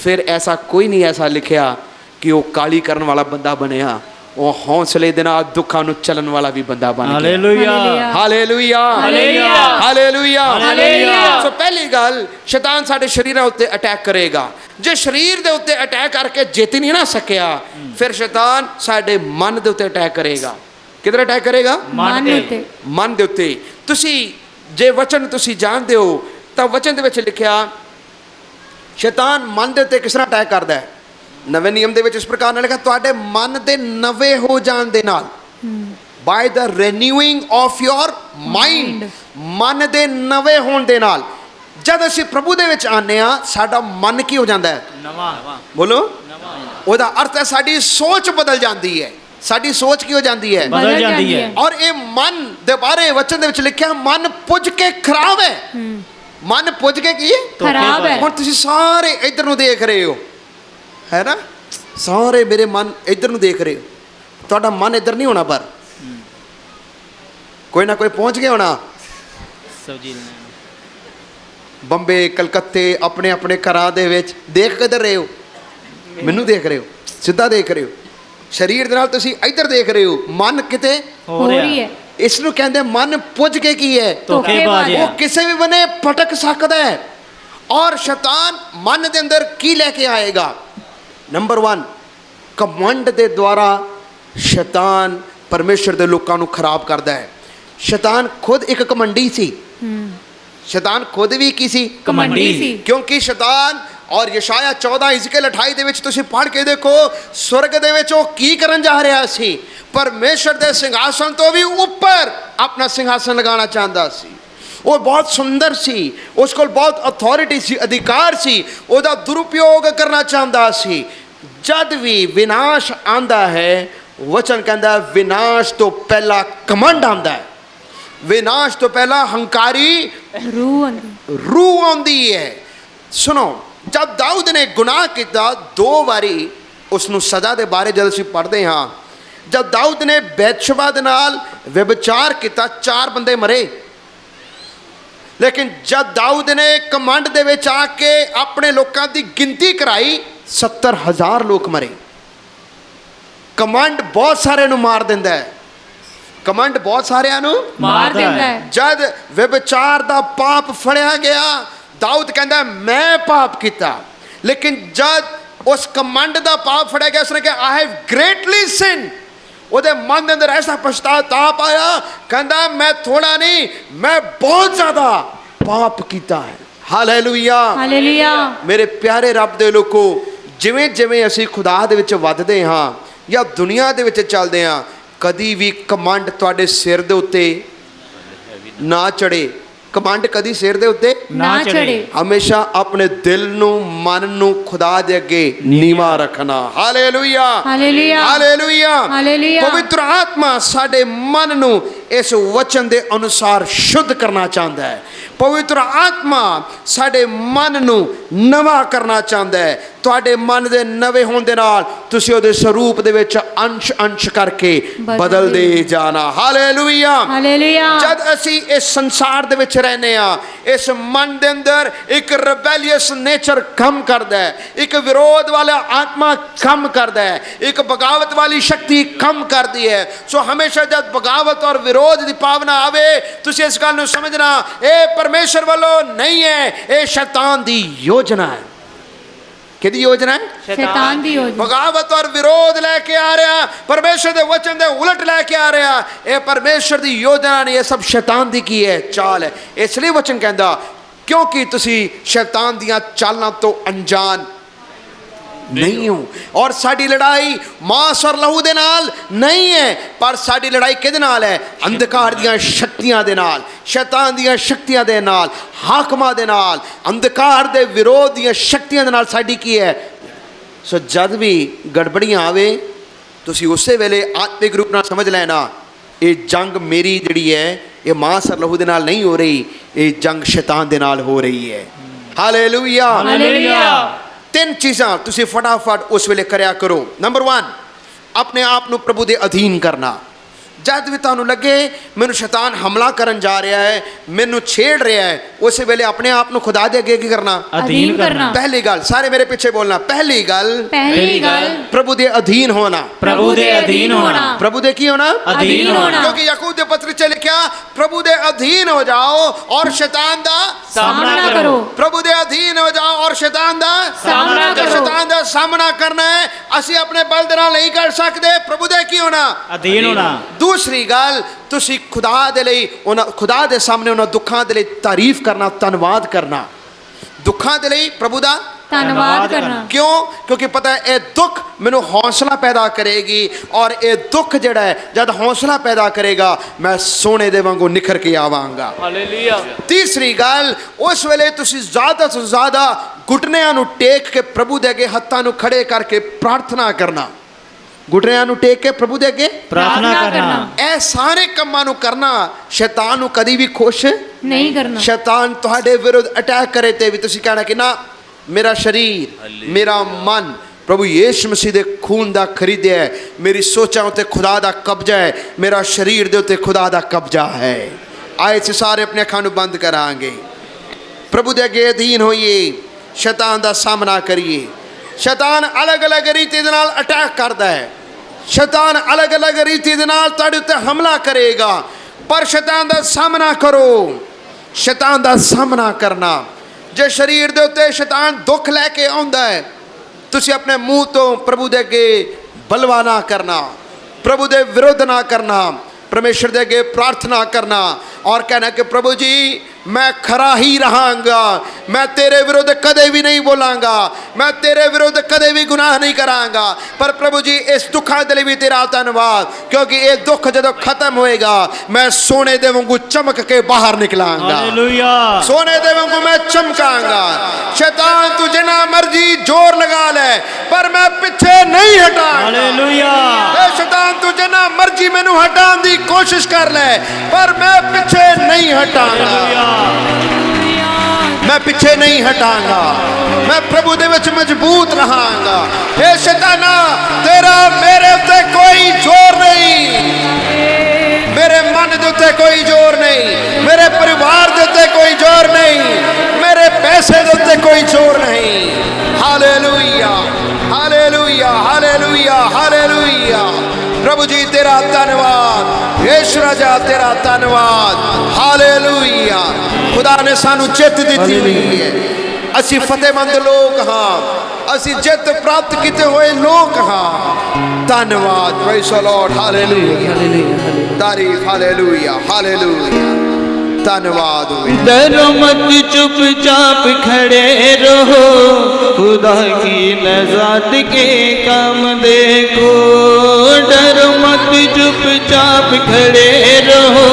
फिर ऐसा कोई नहीं ऐसा लिखिया कि वो काली करने वाला बंदा बनया, वो हौसले दे नाल दुखां नूं चलन वाला भी बंदा बन गया। Hallelujah hallelujah hallelujah hallelujah hallelujah. सो पहली गल, शैतान साडे शरीरां उत्ते अटैक करेगा। जे शरीर दे उत्ते अटैक करके जित नहीं ना सकिया, फिर शैतान साडे मन दे उत्ते अटैक करेगा। किधर अटैक करेगा? ਮਨ ਉੱਤੇ। मन दे उत्ते। तुसी जे वचन तुसी जानदे हो तां वचन दे विच लिखिया शैतान मन दे उत्ते किस तरह अटैक करदा है। नवे नियम दे विच इस प्रकार नाल लिखा, तुहाडे मन दे नवे हो जाण दे नाल, by the renewing of your mind, मन दे नवे होण दे नाल। जद असीं प्रभु दे विच आने आ, साडा मन की हो जांदा है? नवा। बोलो। ਉਹਦਾ अर्थ है साडी सोच बदल जाती है। साडी सोच की हो जाती है? बदल जाती है। और ये मन दे बारे वचन दे विच लिखिया, मन पुज के खराब है। मन पुज के की खराब है। हुण तुसीं सारे इधर नूं देख रहे हो, है ना? सारे मेरे मन इधर नूं देख रहे हो, तुहाडा मन इधर नहीं होना, पर कोई ना कोई पहुंच गया होना। सब्जी बंबे कलकत्ते अपने अपने घरां दे विच देख किधर रहे हो? मैनू देख रहे हो, सीधा देख रहे हो। शरीर दे नाल तुसीं इधर देख रहे हो, मन किते ਹੋ ਰਹੀ ਹੈ। इस नूं कहंदे मन पुज के की है? धोखेबाज वो है। किसी भी बने भटक सकता है। और शैतान मन दे अंदर की लेके आएगा? नंबर 1, कमंड दे द्वारा शैतान परमेश्वर दे लोकां नूं खराब करदा है। शैतान खुद एक कमंडी सी। शैतान खुद भी की सी? कमंडी ਸੀ। क्योंकि शैतान और यशाया 14 इजकेल 28 ਦੇ ਵਿੱਚ ਤੁਸੀਂ ਪੜ੍ਹ ਕੇ ਦੇਖੋ, स्वर्ग ਦੇ ਵਿੱਚ ਉਹ ਕੀ ਕਰਨ ਜਾ ਰਿਹਾ ਸੀ? परमेश्वर ਦੇ ਸਿੰਘਾਸਨ ਤੋਂ ਵੀ ਉੱਪਰ अपना ਸਿੰਘਾਸਨ ਲਗਾਉਣਾ ਚਾਹੁੰਦਾ ਸੀ। ਉਹ ਬਹੁਤ ਸੁੰਦਰ ਸੀ, ਉਸ ਕੋਲ ਬਹੁਤ ਅਥਾਰਟੀ ਸੀ, ਅਧਿਕਾਰ ਸੀ, ਉਹਦਾ ਦੁਰਉਪਯੋਗ ਕਰਨਾ ਚਾਹੁੰਦਾ ਸੀ। ਜਦ ਵੀ ਵਿਨਾਸ਼ ਆਂਦਾ ਹੈ, ਵਚਨ ਕਹਿੰਦਾ ਵਿਨਾਸ਼ ਤੋਂ ਪਹਿਲਾਂ ਕਮੰਡ ਆਂਦਾ ਹੈ, ਵਿਨਾਸ਼ ਤੋਂ ਪਹਿਲਾਂ ਹੰਕਾਰੀ रूह आंदी। रूह आंदी है। सुनो, जब दाऊद ने गुनाह किया 2 बारी उसनू सज़ा के बारे जब असीं पढ़ते हाँ, जब दाऊद ने बैतशबा दे नाल व्यभिचार किया 4 बंदे मरे, लेकिन जब दाऊद ने कमांड दे विच आके अपने लोगों की गिनती कराई 70,000 लोग मरे। कमांड बहुत सारे नू मार दिंदा है। कमांड बहुत सारे नू मार दिंदा है। जद व्यभिचार दा पाप फड़िया गया, दाऊद कहता मैं पाप किया, लेकिन जद उस कमांड दा पाप फड़िया गया, उसने कहा आई हैव ग्रेटली सिन। ਉਹਦੇ मन के अंदर ऐसा पछताताप आया, कहता मैं थोड़ा नहीं, मैं बहुत ज़्यादा पाप किया है। Hallelujah hallelujah. मेरे प्यारे रब दे लोगो, जिवें जिवें असीं खुदा दे विच वधदे हाँ या दुनिया दे विच चलदे हाँ, कदी भी कमांड तुहाडे सिर दे उत्ते ना चढ़े। कमांड कदी सिर दे उत्ते ना चढ़े। हमेशा अपने दिल नू मन नू खुदा दे अगे नीवा रखना। Hallelujah hallelujah. Hallelujah hallelujah. पवित्र आत्मा साडे मन नू इस वचन दे अनुसार शुद्ध करना चाहता है। पवित्र आत्मा साडे मन नू नवा करना चाहता है। तुहाडे मन दे नवे होण दे नाल तुसीं उहदे स्वरूप दे विच अंश अंश करके बदलदे जाना। Hallelujah hallelujah. जद असी इस संसार दे विच रहने आ, इस मन दे अंदर एक रिबेलियस नेचर कम करदा है, एक विरोध वाला आत्मा कम करदा है, एक बगावत वाली शक्ति कम करदी है। सो हमेशा जब बगावत और विरोध दी भावना आवे, तुसीं इस गल नूं समझना ए परमेश्वर वालों नहीं है, ए शैतान दी योजना है। ਕਿਹਦੀ ਯੋਜਨਾ ਹੈ? शैतान दी योजना ਬਗਾਵਤ ਔਰ ਵਿਰੋਧ ਲੈ ਕੇ ਆ ਰਿਹਾ, ਪਰਮੇਸ਼ਰ ਦੇ ਵਚਨ ਦੇ ਉਲਟ ਲੈ ਕੇ ਆ ਰਿਹਾ। ਇਹ ਪਰਮੇਸ਼ਰ ਦੀ ਯੋਜਨਾ ਨਹੀਂ, ਇਹ ਸਭ ਸ਼ੈਤਾਨ ਦੀ ਕੀ ਹੈ? ਚਾਲ ਹੈ। ਇਸ ਲਈ ਵਚਨ ਕਹਿੰਦਾ ਕਿਉਂਕਿ ਤੁਸੀਂ ਸ਼ੈਤਾਨ ਦੀਆਂ ਚਾਲਾਂ ਤੋਂ ਅਣਜਾਣ ਨਹੀਂ ਹੋ। ਔਰ ਸਾਡੀ ਲੜਾਈ ਮਾਂਸ ਔਰ ਲਹੂ ਦੇ ਨਾਲ ਨਹੀਂ ਹੈ, ਪਰ ਸਾਡੀ ਲੜਾਈ ਕਿਹਦੇ ਨਾਲ ਹੈ? ਅੰਧਕਾਰ ਦੀਆਂ ਸ਼ਕਤੀਆਂ ਦੇ ਨਾਲ, ਸ਼ੈਤਾਨ ਦੀਆਂ ਸ਼ਕਤੀਆਂ ਦੇ ਨਾਲ, ਹਾਕਮਾਂ ਦੇ ਨਾਲ, ਅੰਧਕਾਰ ਦੇ ਵਿਰੋਧ ਦੀਆਂ ਸ਼ਕਤੀਆਂ ਦੇ ਨਾਲ ਸਾਡੀ ਕੀ ਹੈ? ਸੋ ਜਦ ਵੀ ਗੜਬੜੀਆਂ ਆਵੇ ਤੁਸੀਂ ਉਸੇ ਵੇਲੇ ਆਤਮਿਕ ਰੂਪ ਨਾਲ ਸਮਝ ਲੈਣਾ, ਇਹ ਜੰਗ ਮੇਰੀ ਜਿਹੜੀ ਹੈ ਇਹ ਮਾਂਸ ਔਰ ਲਹੂ ਦੇ ਨਾਲ ਨਹੀਂ ਹੋ ਰਹੀ, ਇਹ ਜੰਗ ਸ਼ੈਤਾਨ ਦੇ ਨਾਲ ਹੋ ਰਹੀ ਹੈ। ਹਾਲੇਲੂਇਆ। ਹਾਲੇਲੂਇਆ। ਤਿੰਨ ਚੀਜ਼ਾਂ ਤੁਸੀਂ ਫਟਾਫਟ ਉਸ ਵੇਲੇ ਕਰਿਆ ਕਰੋ। ਨੰਬਰ 1, ਆਪਣੇ ਆਪ ਨੂੰ ਪ੍ਰਭੂ ਦੇ ਅਧੀਨ ਕਰਨਾ। ਜਦ ਵੀ ਤੁਹਾਨੂੰ ਲੱਗੇ ਮੈਨੂੰ ਸ਼ੈਤਾਨ ਹਮਲਾ ਕਰਨ ਜਾ ਰਿਹਾ ਹੈ, ਮੈਨੂੰ ਛੇੜ ਰਿਹਾ ਹੈ, ਉਸੇ ਵੇਲੇ ਆਪਣੇ ਆਪ ਨੂੰ ਖੁਦਾ ਦੇ ਅੱਗੇ ਕੀ ਕਰਨਾ? ਅਧੀਨ ਕਰਨਾ। ਪਹਿਲੀ ਗੱਲ, ਸਾਰੇ ਮੇਰੇ ਪਿੱਛੇ ਬੋਲਣਾ, ਪਹਿਲੀ ਗੱਲ पहली गल ਪ੍ਰਭੂ ਦੇ ਅਧੀਨ ਹੋਣਾ। ਪ੍ਰਭੂ ਦੇ ਅਧੀਨ ਹੋਣਾ। ਪ੍ਰਭੂ ਦੇ ਕੀ ਹੋਣਾ? ਅਧੀਨ ਹੋਣਾ। ਕਿਉਂਕਿ ਯਾਕੂਬ ਦੇ ਪੱਤਰ 'ਚ ਲਿਖਿਆ ਪ੍ਰਭੂ ਦੇ ਅਧੀਨ ਹੋ ਜਾਓ ਔਰ ਸ਼ੈਤਾਨ ਦਾ सामना करो ਪ੍ਰਭੂ ਦੇ ਅਧੀਨ ਹੋ ਜਾਓ ਔਰ ਸ਼ੈਤਾਨ ਦਾ ਸਾਹਮਣਾ ਜੇ ਕਰੋ। ਸ਼ੈਤਾਨ ਦਾ ਸਾਹਮਣਾ ਕਰਨਾ ਹੈ, ਅਸੀਂ ਆਪਣੇ ਬਲ ਦੇ ਨਾਲ ਨਹੀਂ ਕਰ ਸਕਦੇ, ਪ੍ਰਭੂ ਦੇ ਕੀ ਹੋਣਾ? ਅਧੀਨ ਹੋਣਾ। ਦੂਸਰੀ ਗੱਲ, ਤੁਸੀਂ ਖੁਦਾ ਦੇ ਲਈ ਖੁਦਾ ਦੇ ਸਾਹਮਣੇ ਉਹਨਾਂ ਦੁੱਖਾਂ ਦੇ ਲਈ ਤਾਰੀਫ ਕਰਨਾ, ਧੰਨਵਾਦ ਕਰਨਾ। ਦੁੱਖਾਂ ਦੇ ਲਈ ਪ੍ਰਭੂ ਦਾ धन्यवाद करना ਕਿਉਂ? ਕਿਉਂਕਿ ਪਤਾ ਹੈ ਇਹ ਦੁੱਖ ਮੈਨੂੰ ਹੌਸਲਾ ਪੈਦਾ ਕਰੇਗੀ, ਔਰ ਇਹ ਦੁੱਖ ਜਿਹੜਾ ਹੈ ਜਦ ਹੌਸਲਾ ਪੈਦਾ ਕਰੇਗਾ ਮੈਂ ਸੋਨੇ ਦੇ ਵਾਂਗੂ ਨਿਖਰ ਕੇ ਆਵਾਂਗਾ। ਹਾਲੇਲੂਇਆ। ਤੀਸਰੀ ਗੱਲ, ਉਸ ਵੇਲੇ ਤੁਸੀਂ ਜ਼ਿਆਦਾ ਤੋਂ ਜ਼ਿਆਦਾ ਘੁਟਨਿਆਂ ਨੂੰ ਟੇਕ ਕੇ ਪ੍ਰਭੂ ਦੇ ਅੱਗੇ ਹੱਥਾਂ ਨੂੰ ਖੜੇ ਕਰਕੇ ਪ੍ਰਾਰਥਨਾ ਕਰਨਾ। ਘੁਟਨਿਆਂ ਨੂੰ ਟੇਕ ਕੇ ਪ੍ਰਭੂ ਦੇ ਅੱਗੇ ਪ੍ਰਾਰਥਨਾ ਕਰਨਾ। ਇਹ ਸਾਰੇ ਕੰਮਾਂ ਨੂੰ ਕਰਨਾ। ਸ਼ੈਤਾਨ ਨੂੰ ਕਦੀ ਵੀ ਖੁਸ਼ नहीं करना ਸ਼ੈਤਾਨ ਤੁਹਾਡੇ ਵਿਰੁੱਧ ਅਟੈਕ ਕਰੇ ਤੇ ਵੀ ਤੁਸੀਂ ਕਹਿਣਾ ਕਿ ਨਾ, ਮੇਰਾ ਸਰੀਰ, ਮੇਰਾ ਮਨ ਪ੍ਰਭੂ ਯੀਸ਼ੂ ਮਸੀਹ ਦੇ ਖੂਨ ਦਾ ਖਰੀਦਿਆ ਹੈ, ਮੇਰੀ ਸੋਚਾਂ ਉੱਤੇ ਖੁਦਾ ਦਾ ਕਬਜ਼ਾ ਹੈ, ਮੇਰਾ ਸਰੀਰ ਦੇ ਉੱਤੇ ਖੁਦਾ ਦਾ ਕਬਜ਼ਾ ਹੈ। ਆਏ ਸੀ ਸਾਰੇ ਆਪਣੇ ਅੱਖਾਂ ਨੂੰ ਬੰਦ ਕਰਾਂਗੇ, ਪ੍ਰਭੂ ਦੇ ਅੱਗੇ ਅਧੀਨ ਹੋਈਏ, ਸ਼ੈਤਾਨ ਦਾ ਸਾਹਮਣਾ ਕਰੀਏ। ਸ਼ੈਤਾਨ ਅਲੱਗ-ਅਲੱਗ ਰੀਤੀ ਦੇ ਨਾਲ ਅਟੈਕ ਕਰਦਾ ਹੈ, ਸ਼ੈਤਾਨ ਅਲੱਗ-ਅਲੱਗ ਰੀਤੀ ਦੇ ਨਾਲ ਤੁਹਾਡੇ ਉੱਤੇ ਹਮਲਾ ਕਰੇਗਾ, ਪਰ ਸ਼ੈਤਾਨ ਦਾ ਸਾਹਮਣਾ ਕਰੋ। ਸ਼ੈਤਾਨ ਦਾ ਸਾਹਮਣਾ ਕਰਨਾ। ਜੇ ਸਰੀਰ ਦੇ ਉੱਤੇ ਸ਼ੈਤਾਨ ਦੁੱਖ ਲੈ ਕੇ ਆਉਂਦਾ ਹੈ, ਤੁਸੀਂ ਆਪਣੇ ਮੂੰਹ ਤੋਂ ਪ੍ਰਭੂ ਦੇ ਅੱਗੇ ਬਲਵਾ ਨਾ ਕਰਨਾ, ਪ੍ਰਭੂ ਦੇ ਵਿਰੁੱਧ ਨਾ ਕਰਨਾ, ਪਰਮੇਸ਼ਰ ਦੇ ਅੱਗੇ ਪ੍ਰਾਰਥਨਾ ਕਰਨਾ ਔਰ ਕਹਿਣਾ ਕਿ ਪ੍ਰਭੂ ਜੀ ਮੈਂ ਖਰਾ ਹੀ ਰਹਾਂਗਾ, ਮੈਂ ਤੇਰੇ ਵਿਰੁੱਧ ਕਦੇ ਵੀ ਨਹੀਂ ਬੋਲਾਂਗਾ, ਮੈਂ ਤੇਰੇ ਵਿਰੁੱਧ ਕਦੇ ਵੀ ਗੁਨਾਹ ਨਹੀਂ ਕਰਾਂਗਾ। ਪਰ ਪ੍ਰਭੂ ਜੀ ਇਸ ਦੁੱਖਾਂ ਦੇ ਲਈ ਵੀ ਤੇਰਾ ਧੰਨਵਾਦ, ਕਿਉਂਕਿ ਇਹ ਦੁੱਖ ਜਦੋਂ ਖਤਮ ਹੋਏਗਾ ਮੈਂ ਸੋਨੇ ਦੇ ਵਾਂਗੂ ਚਮਕ ਕੇ ਬਾਹਰ ਨਿਕਲਾਂਗਾ। ਹਾਲੇਲੂਇਆ। ਸੋਨੇ ਦੇ ਵਾਂਗੂ ਮੈਂ ਚਮਕਾਂਗਾ। ਸ਼ੈਤਾਨ ਤੂੰ ਜਿੰਨਾ ਮਰਜੀ ਜ਼ੋਰ ਲਗਾ ਲੈ, ਪਰ ਮੈਂ ਪਿੱਛੇ ਨਹੀਂ ਹਟਾਂਗਾ। ਹਾਲੇਲੂਇਆ। ਇਹ ਸ਼ੈਤਾਨ ਤੂੰ ਜਿੰਨਾ ਮਰਜੀ ਮੈਨੂੰ ਹਟਾਉਣ ਦੀ ਕੋਸ਼ਿਸ਼ ਕਰ ਲੈ, ਪਰ ਮੈਂ ਪਿੱਛੇ ਨਹੀਂ ਹਟਾਂਗਾ। मैं पीछे नहीं हटांगा, मैं प्रभु दे विच मजबूत रहांगा। हे शैताना, तेरा मेरे उत्ते कोई जोर नहीं, मेरे मन दे उत्ते कोई जोर नहीं, मेरे परिवार दे उत्ते कोई जोर नहीं, मेरे पैसे दे उत्ते कोई जोर नहीं। Hallelujah, hallelujah, hallelujah, hallelujah. प्रभु जी तेरा धन्यवाद, यीशु राजा तेरा धन्यवाद। हालेलुया। खुदा ने सानू जित दी हुई है, असी फतेहमंद लोग हाँ, असी जित प्राप्त किए हुए लोग हाँ। धन्यवाद, प्रेज़ द लॉर्ड। हालेलुया, तारीफ, हालेलुया, हालेलुया। धन्यवाद। डरो मत, चुपचाप खड़े रहो, खुदा की नज़ात के काम देखो। डरो मत, चुपचाप खड़े रहो,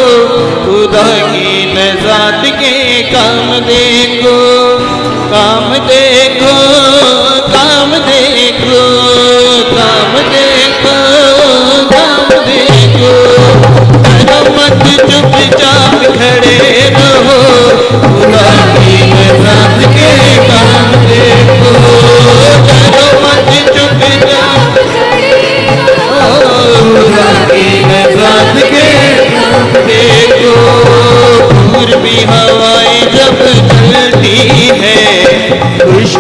खुदा की नज़ात के काम देखो। काम देखो, काम देखो, काम देखो, काम देखो। डरो मत, चुपचाप खड़े रहो, खुदा की नज़ात के काम देखो। डरो मत, चुपचाप खुदा की नज़ात के काम देखो। पूर्वी हवाएं जब चलती है, खुश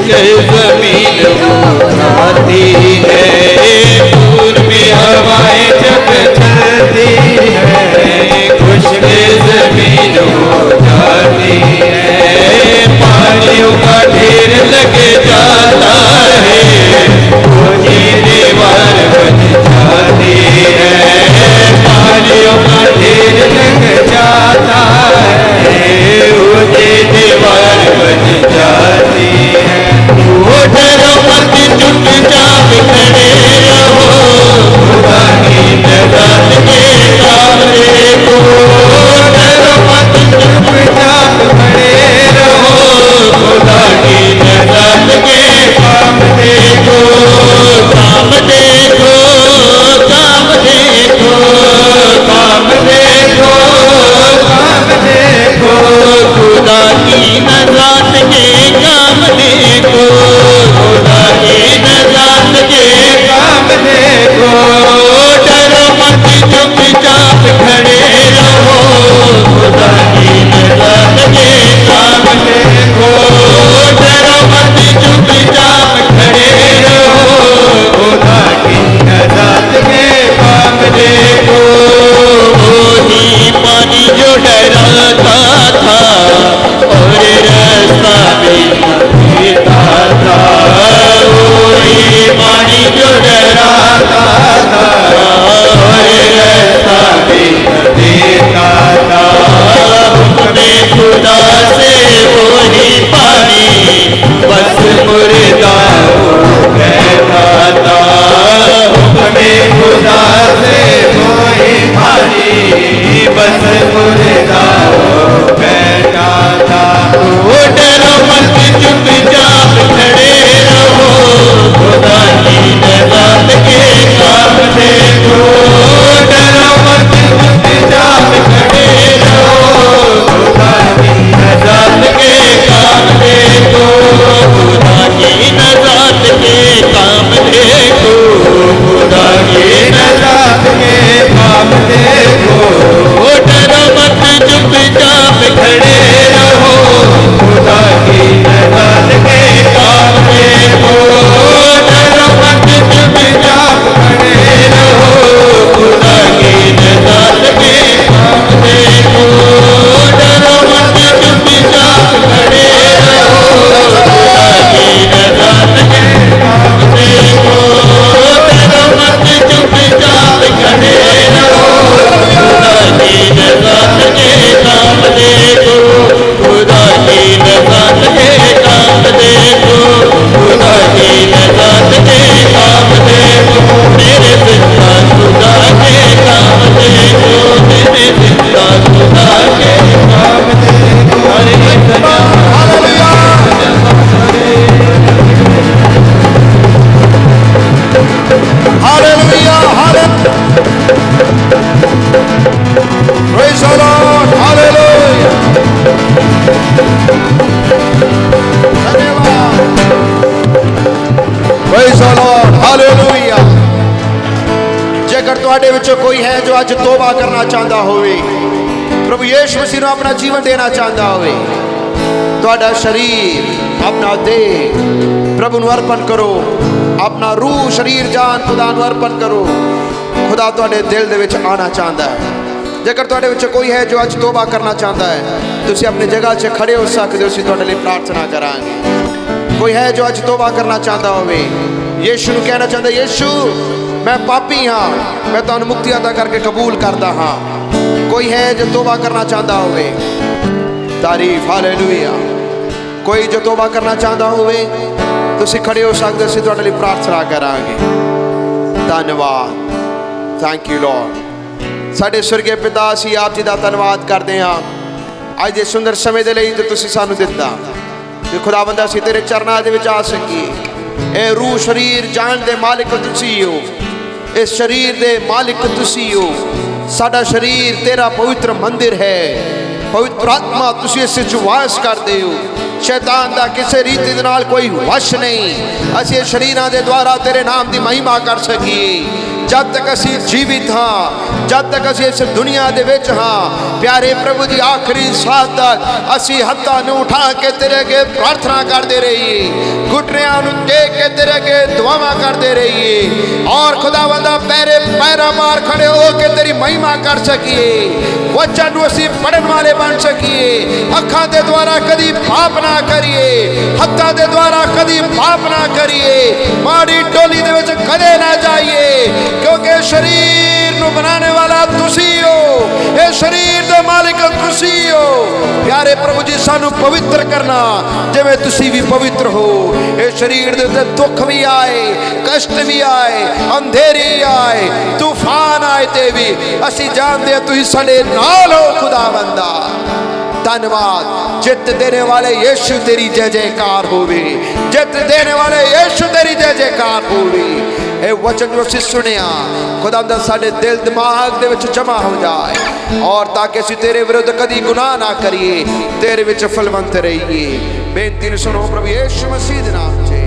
ਵਿੱਚੋਂ ਕੋਈ ਹੈ ਜੋ ਅੱਜ ਤੋਬਾ ਕਰਨਾ ਚਾਹੁੰਦਾ ਹੋਵੇ, ਪ੍ਰਭੂ ਯੀਸ਼ੂ ਮਸੀਹ ਨੂੰ ਆਪਣਾ ਜੀਵਨ ਦੇਣਾ ਚਾਹੁੰਦਾ ਹੋਵੇ, ਤੁਹਾਡਾ ਸਰੀਰ ਆਪਣਾ ਦੇਹ ਪ੍ਰਭੂ ਨੂੰ ਅਰਪਣ ਕਰੋ, ਆਪਣਾ ਰੂਹ ਸਰੀਰ ਜਾਨ ਖੁਦਾ ਨੂੰ ਅਰਪਣ ਕਰੋ। ਖੁਦਾ ਤੁਹਾਡੇ ਦਿਲ ਦੇ ਵਿੱਚ ਆਉਣਾ ਚਾਹੁੰਦਾ ਹੈ। ਜੇਕਰ ਤੁਹਾਡੇ ਵਿੱਚ ਕੋਈ ਹੈ ਜੋ ਅੱਜ ਤੋਬਾ ਕਰਨਾ ਚਾਹੁੰਦਾ ਹੈ, ਤੁਸੀਂ ਆਪਣੀ ਜਗ੍ਹਾ 'ਚ ਖੜੇ ਹੋ ਸਕਦੇ ਹੋ, ਅਸੀਂ ਤੁਹਾਡੇ ਲਈ ਪ੍ਰਾਰਥਨਾ ਕਰਾਂਗੇ। ਕੋਈ ਹੈ ਜੋ ਅੱਜ ਤੋਬਾ ਕਰਨਾ ਚਾਹੁੰਦਾ ਹੋਵੇ, ਯੀਸ਼ੂ ਨੂੰ ਕਹਿਣਾ ਚਾਹੁੰਦਾ, ਯੀਸ਼ੂ ਮੈਂ ਪਾਪੀ ਹਾਂ, ਮੈਂ ਤੁਹਾਨੂੰ ਮੁਕਤੀ ਅਦਾ ਕਰਕੇ ਕਬੂਲ ਕਰਦਾ ਹਾਂ। ਕੋਈ ਹੈ ਜੋ ਤੋਬਾ ਕਰਨਾ ਚਾਹੁੰਦਾ ਹੋਵੇ, ਤਾਰੀਫ ਹਾਲੇਲੂਇਆ। ਕੋਈ ਜੋ ਤੋਬਾ ਕਰਨਾ ਚਾਹੁੰਦਾ ਹੋਵੇ, ਤੁਸੀਂ ਖੜੇ ਹੋ ਸਕਦੇ ਹੋ, ਅਸੀਂ ਤੁਹਾਡੇ ਲਈ ਪ੍ਰਾਰਥਨਾ ਕਰਾਂਗੇ। ਧੰਨਵਾਦ, ਥੈਂਕ ਯੂ ਲਾਰਡ। ਸਾਡੇ ਸਵਰਗੀ ਪਿਤਾ, ਅਸੀਂ ਆਪ ਜੀ ਦਾ ਧੰਨਵਾਦ ਕਰਦੇ ਹਾਂ ਅੱਜ ਦੇ ਸੁੰਦਰ ਸਮੇਂ ਦੇ ਲਈ ਜੋ ਤੁਸੀਂ ਸਾਨੂੰ ਦਿੱਤਾ, ਕਿ ਖੁਦਾਵੰਦ ਅਸੀਂ ਤੇਰੇ ਚਰਨਾਂ ਦੇ ਵਿੱਚ ਆ ਸਕੀਏ। ਇਹ ਰੂਹ ਸਰੀਰ ਜਾਨ ਦੇ ਮਾਲਿਕ ਤੁਸੀਂ ਹੋ, ਇਸ ਸਰੀਰ ਦੇ ਮਾਲਿਕ ਤੁਸੀਂ ਹੋ। ਸਾਡਾ ਸਰੀਰ ਤੇਰਾ ਪਵਿੱਤਰ ਮੰਦਿਰ ਹੈ, ਪਵਿੱਤਰ ਆਤਮਾ ਤੁਸੀਂ ਇਸ ਵਿੱਚ ਵਾਸ ਕਰਦੇ ਹੋ। ਸ਼ੈਤਾਨ ਦਾ ਕਿਸੇ ਰੀਤੀ ਦੇ ਨਾਲ ਕੋਈ ਵਸ਼ ਨਹੀਂ। ਅਸੀਂ ਇਸ ਸਰੀਰਾਂ ਦੇ ਦੁਆਰਾ ਤੇਰੇ ਨਾਮ ਦੀ ਮਹਿਮਾ ਕਰ ਸਕੀਏ। ਜਦ ਤੱਕ ਅਸੀਂ ਜੀਵਿਤ ਹਾਂ, ਜਦ ਤੱਕ ਅਸੀਂ ਇਸ ਦੁਨੀਆ ਦੇ ਵਿੱਚ ਹਾਂ, ਪਿਆਰੇ ਪ੍ਰਭੂ ਦੀ ਆਖਰੀ ਸਾਹ ਤੱਕ ਅਸੀਂ ਹੱਥਾਂ ਨੂੰ ਉਠਾ ਕੇ ਤੇਰੇ ਅੱਗੇ ਪ੍ਰਾਰਥਨਾ ਕਰਦੇ ਰਹੀਏ, ਘੁਟਨਿਆਂ ਨੂੰ ਟੇਕ ਕੇ ਤੇਰੇ ਅੱਗੇ ਦੁਆਵਾਂ ਕਰਦੇ ਰਹੀਏ, ਔਰ ਖੁਦਾਵੰਦਾ ਪੈਰਾਂ ਮਾਰ ਖੜੇ ਹੋ ਕੇ ਤੇਰੀ ਮਹਿਮਾ ਕਰ ਸਕੀਏ। ਵਚਨ ਨੂੰ ਅਸੀਂ ਪੜਨ ਵਾਲੇ ਬਣ ਸਕੀਏ। ਅੱਖਾਂ ਦੇ ਦੁਆਰਾ ਕਦੀ ਪਾਪ ਨਾ ਕਰੀਏ, ਹੱਥਾਂ ਦੇ ਦੁਆਰਾ ਕਦੀ ਪਾਪ ਨਾ ਕਰੀਏ, ਮਾੜੀ ਟੋਲੀ ਦੇ ਵਿੱਚ ਕਦੇ ਨਾ ਜਾਈਏ, ਕਿਉਂਕਿ ਸਰੀਰ ਨੂੰ ਬਣਾਉਣੇ ਵਾਲਾ ਤੁਸੀਂ ਹੋ, ਇਹ ਸਰੀਰ ਦੇ ਮਾਲਿਕ ਤੁਸੀਂ ਹੋ। ਪਿਆਰੇ ਪ੍ਰਭੂ ਜੀ, ਸਾਨੂੰ ਪਵਿੱਤਰ ਕਰਨਾ ਜਿਵੇਂ ਤੁਸੀਂ ਵੀ ਪਵਿੱਤਰ ਹੋ। ਇਹ ਸਰੀਰ ਦੇ ਉੱਤੇ ਦੁੱਖ ਵੀ ਆਏ, ਕਸ਼ਟ ਵੀ ਆਏ, ਅੰਧੇਰੀ ਆਏ, ਤੂਫਾਨ ਆਏ, ਤੇ ਵੀ ਅਸੀਂ ਜਾਣਦੇ ਹਾਂ ਤੁਸੀਂ ਸਾਡੇ ਨਾਲ ਹੋ। ਖੁਦਾਵੰਦਾ ਧੰਨਵਾਦ। ਜਿੱਤ ਦੇने वाले यीशु तेरी जय जयकार होवे, जित देने वाले यीशु तेरी जय जयकार होवे। ਇਹ ਵਚਨ ਜੋ ਅਸੀਂ ਸੁਣਿਆ ਖੁਦਾਵੰਦ ਸਾਡੇ ਦਿਲ ਦਿਮਾਗ ਦੇ ਵਿੱਚ ਜਮਾ ਹੋ ਜਾਏ, ਔਰ ਤਾਂ ਕਿ ਅਸੀਂ ਤੇਰੇ ਵਿਰੁੱਧ ਕਦੀ ਗੁਨਾਹ ਨਾ ਕਰੀਏ, ਤੇਰੇ ਵਿੱਚ ਫਲਵੰਤ ਰਹੀਏ। ਬੇਨਤੀ ਨੂੰ ਸੁਣੋ ਪ੍ਰਭੂ ਯੀਸ਼ੂ ਮਸੀਹ ਦੇ ਨਾਮ 'ਚ।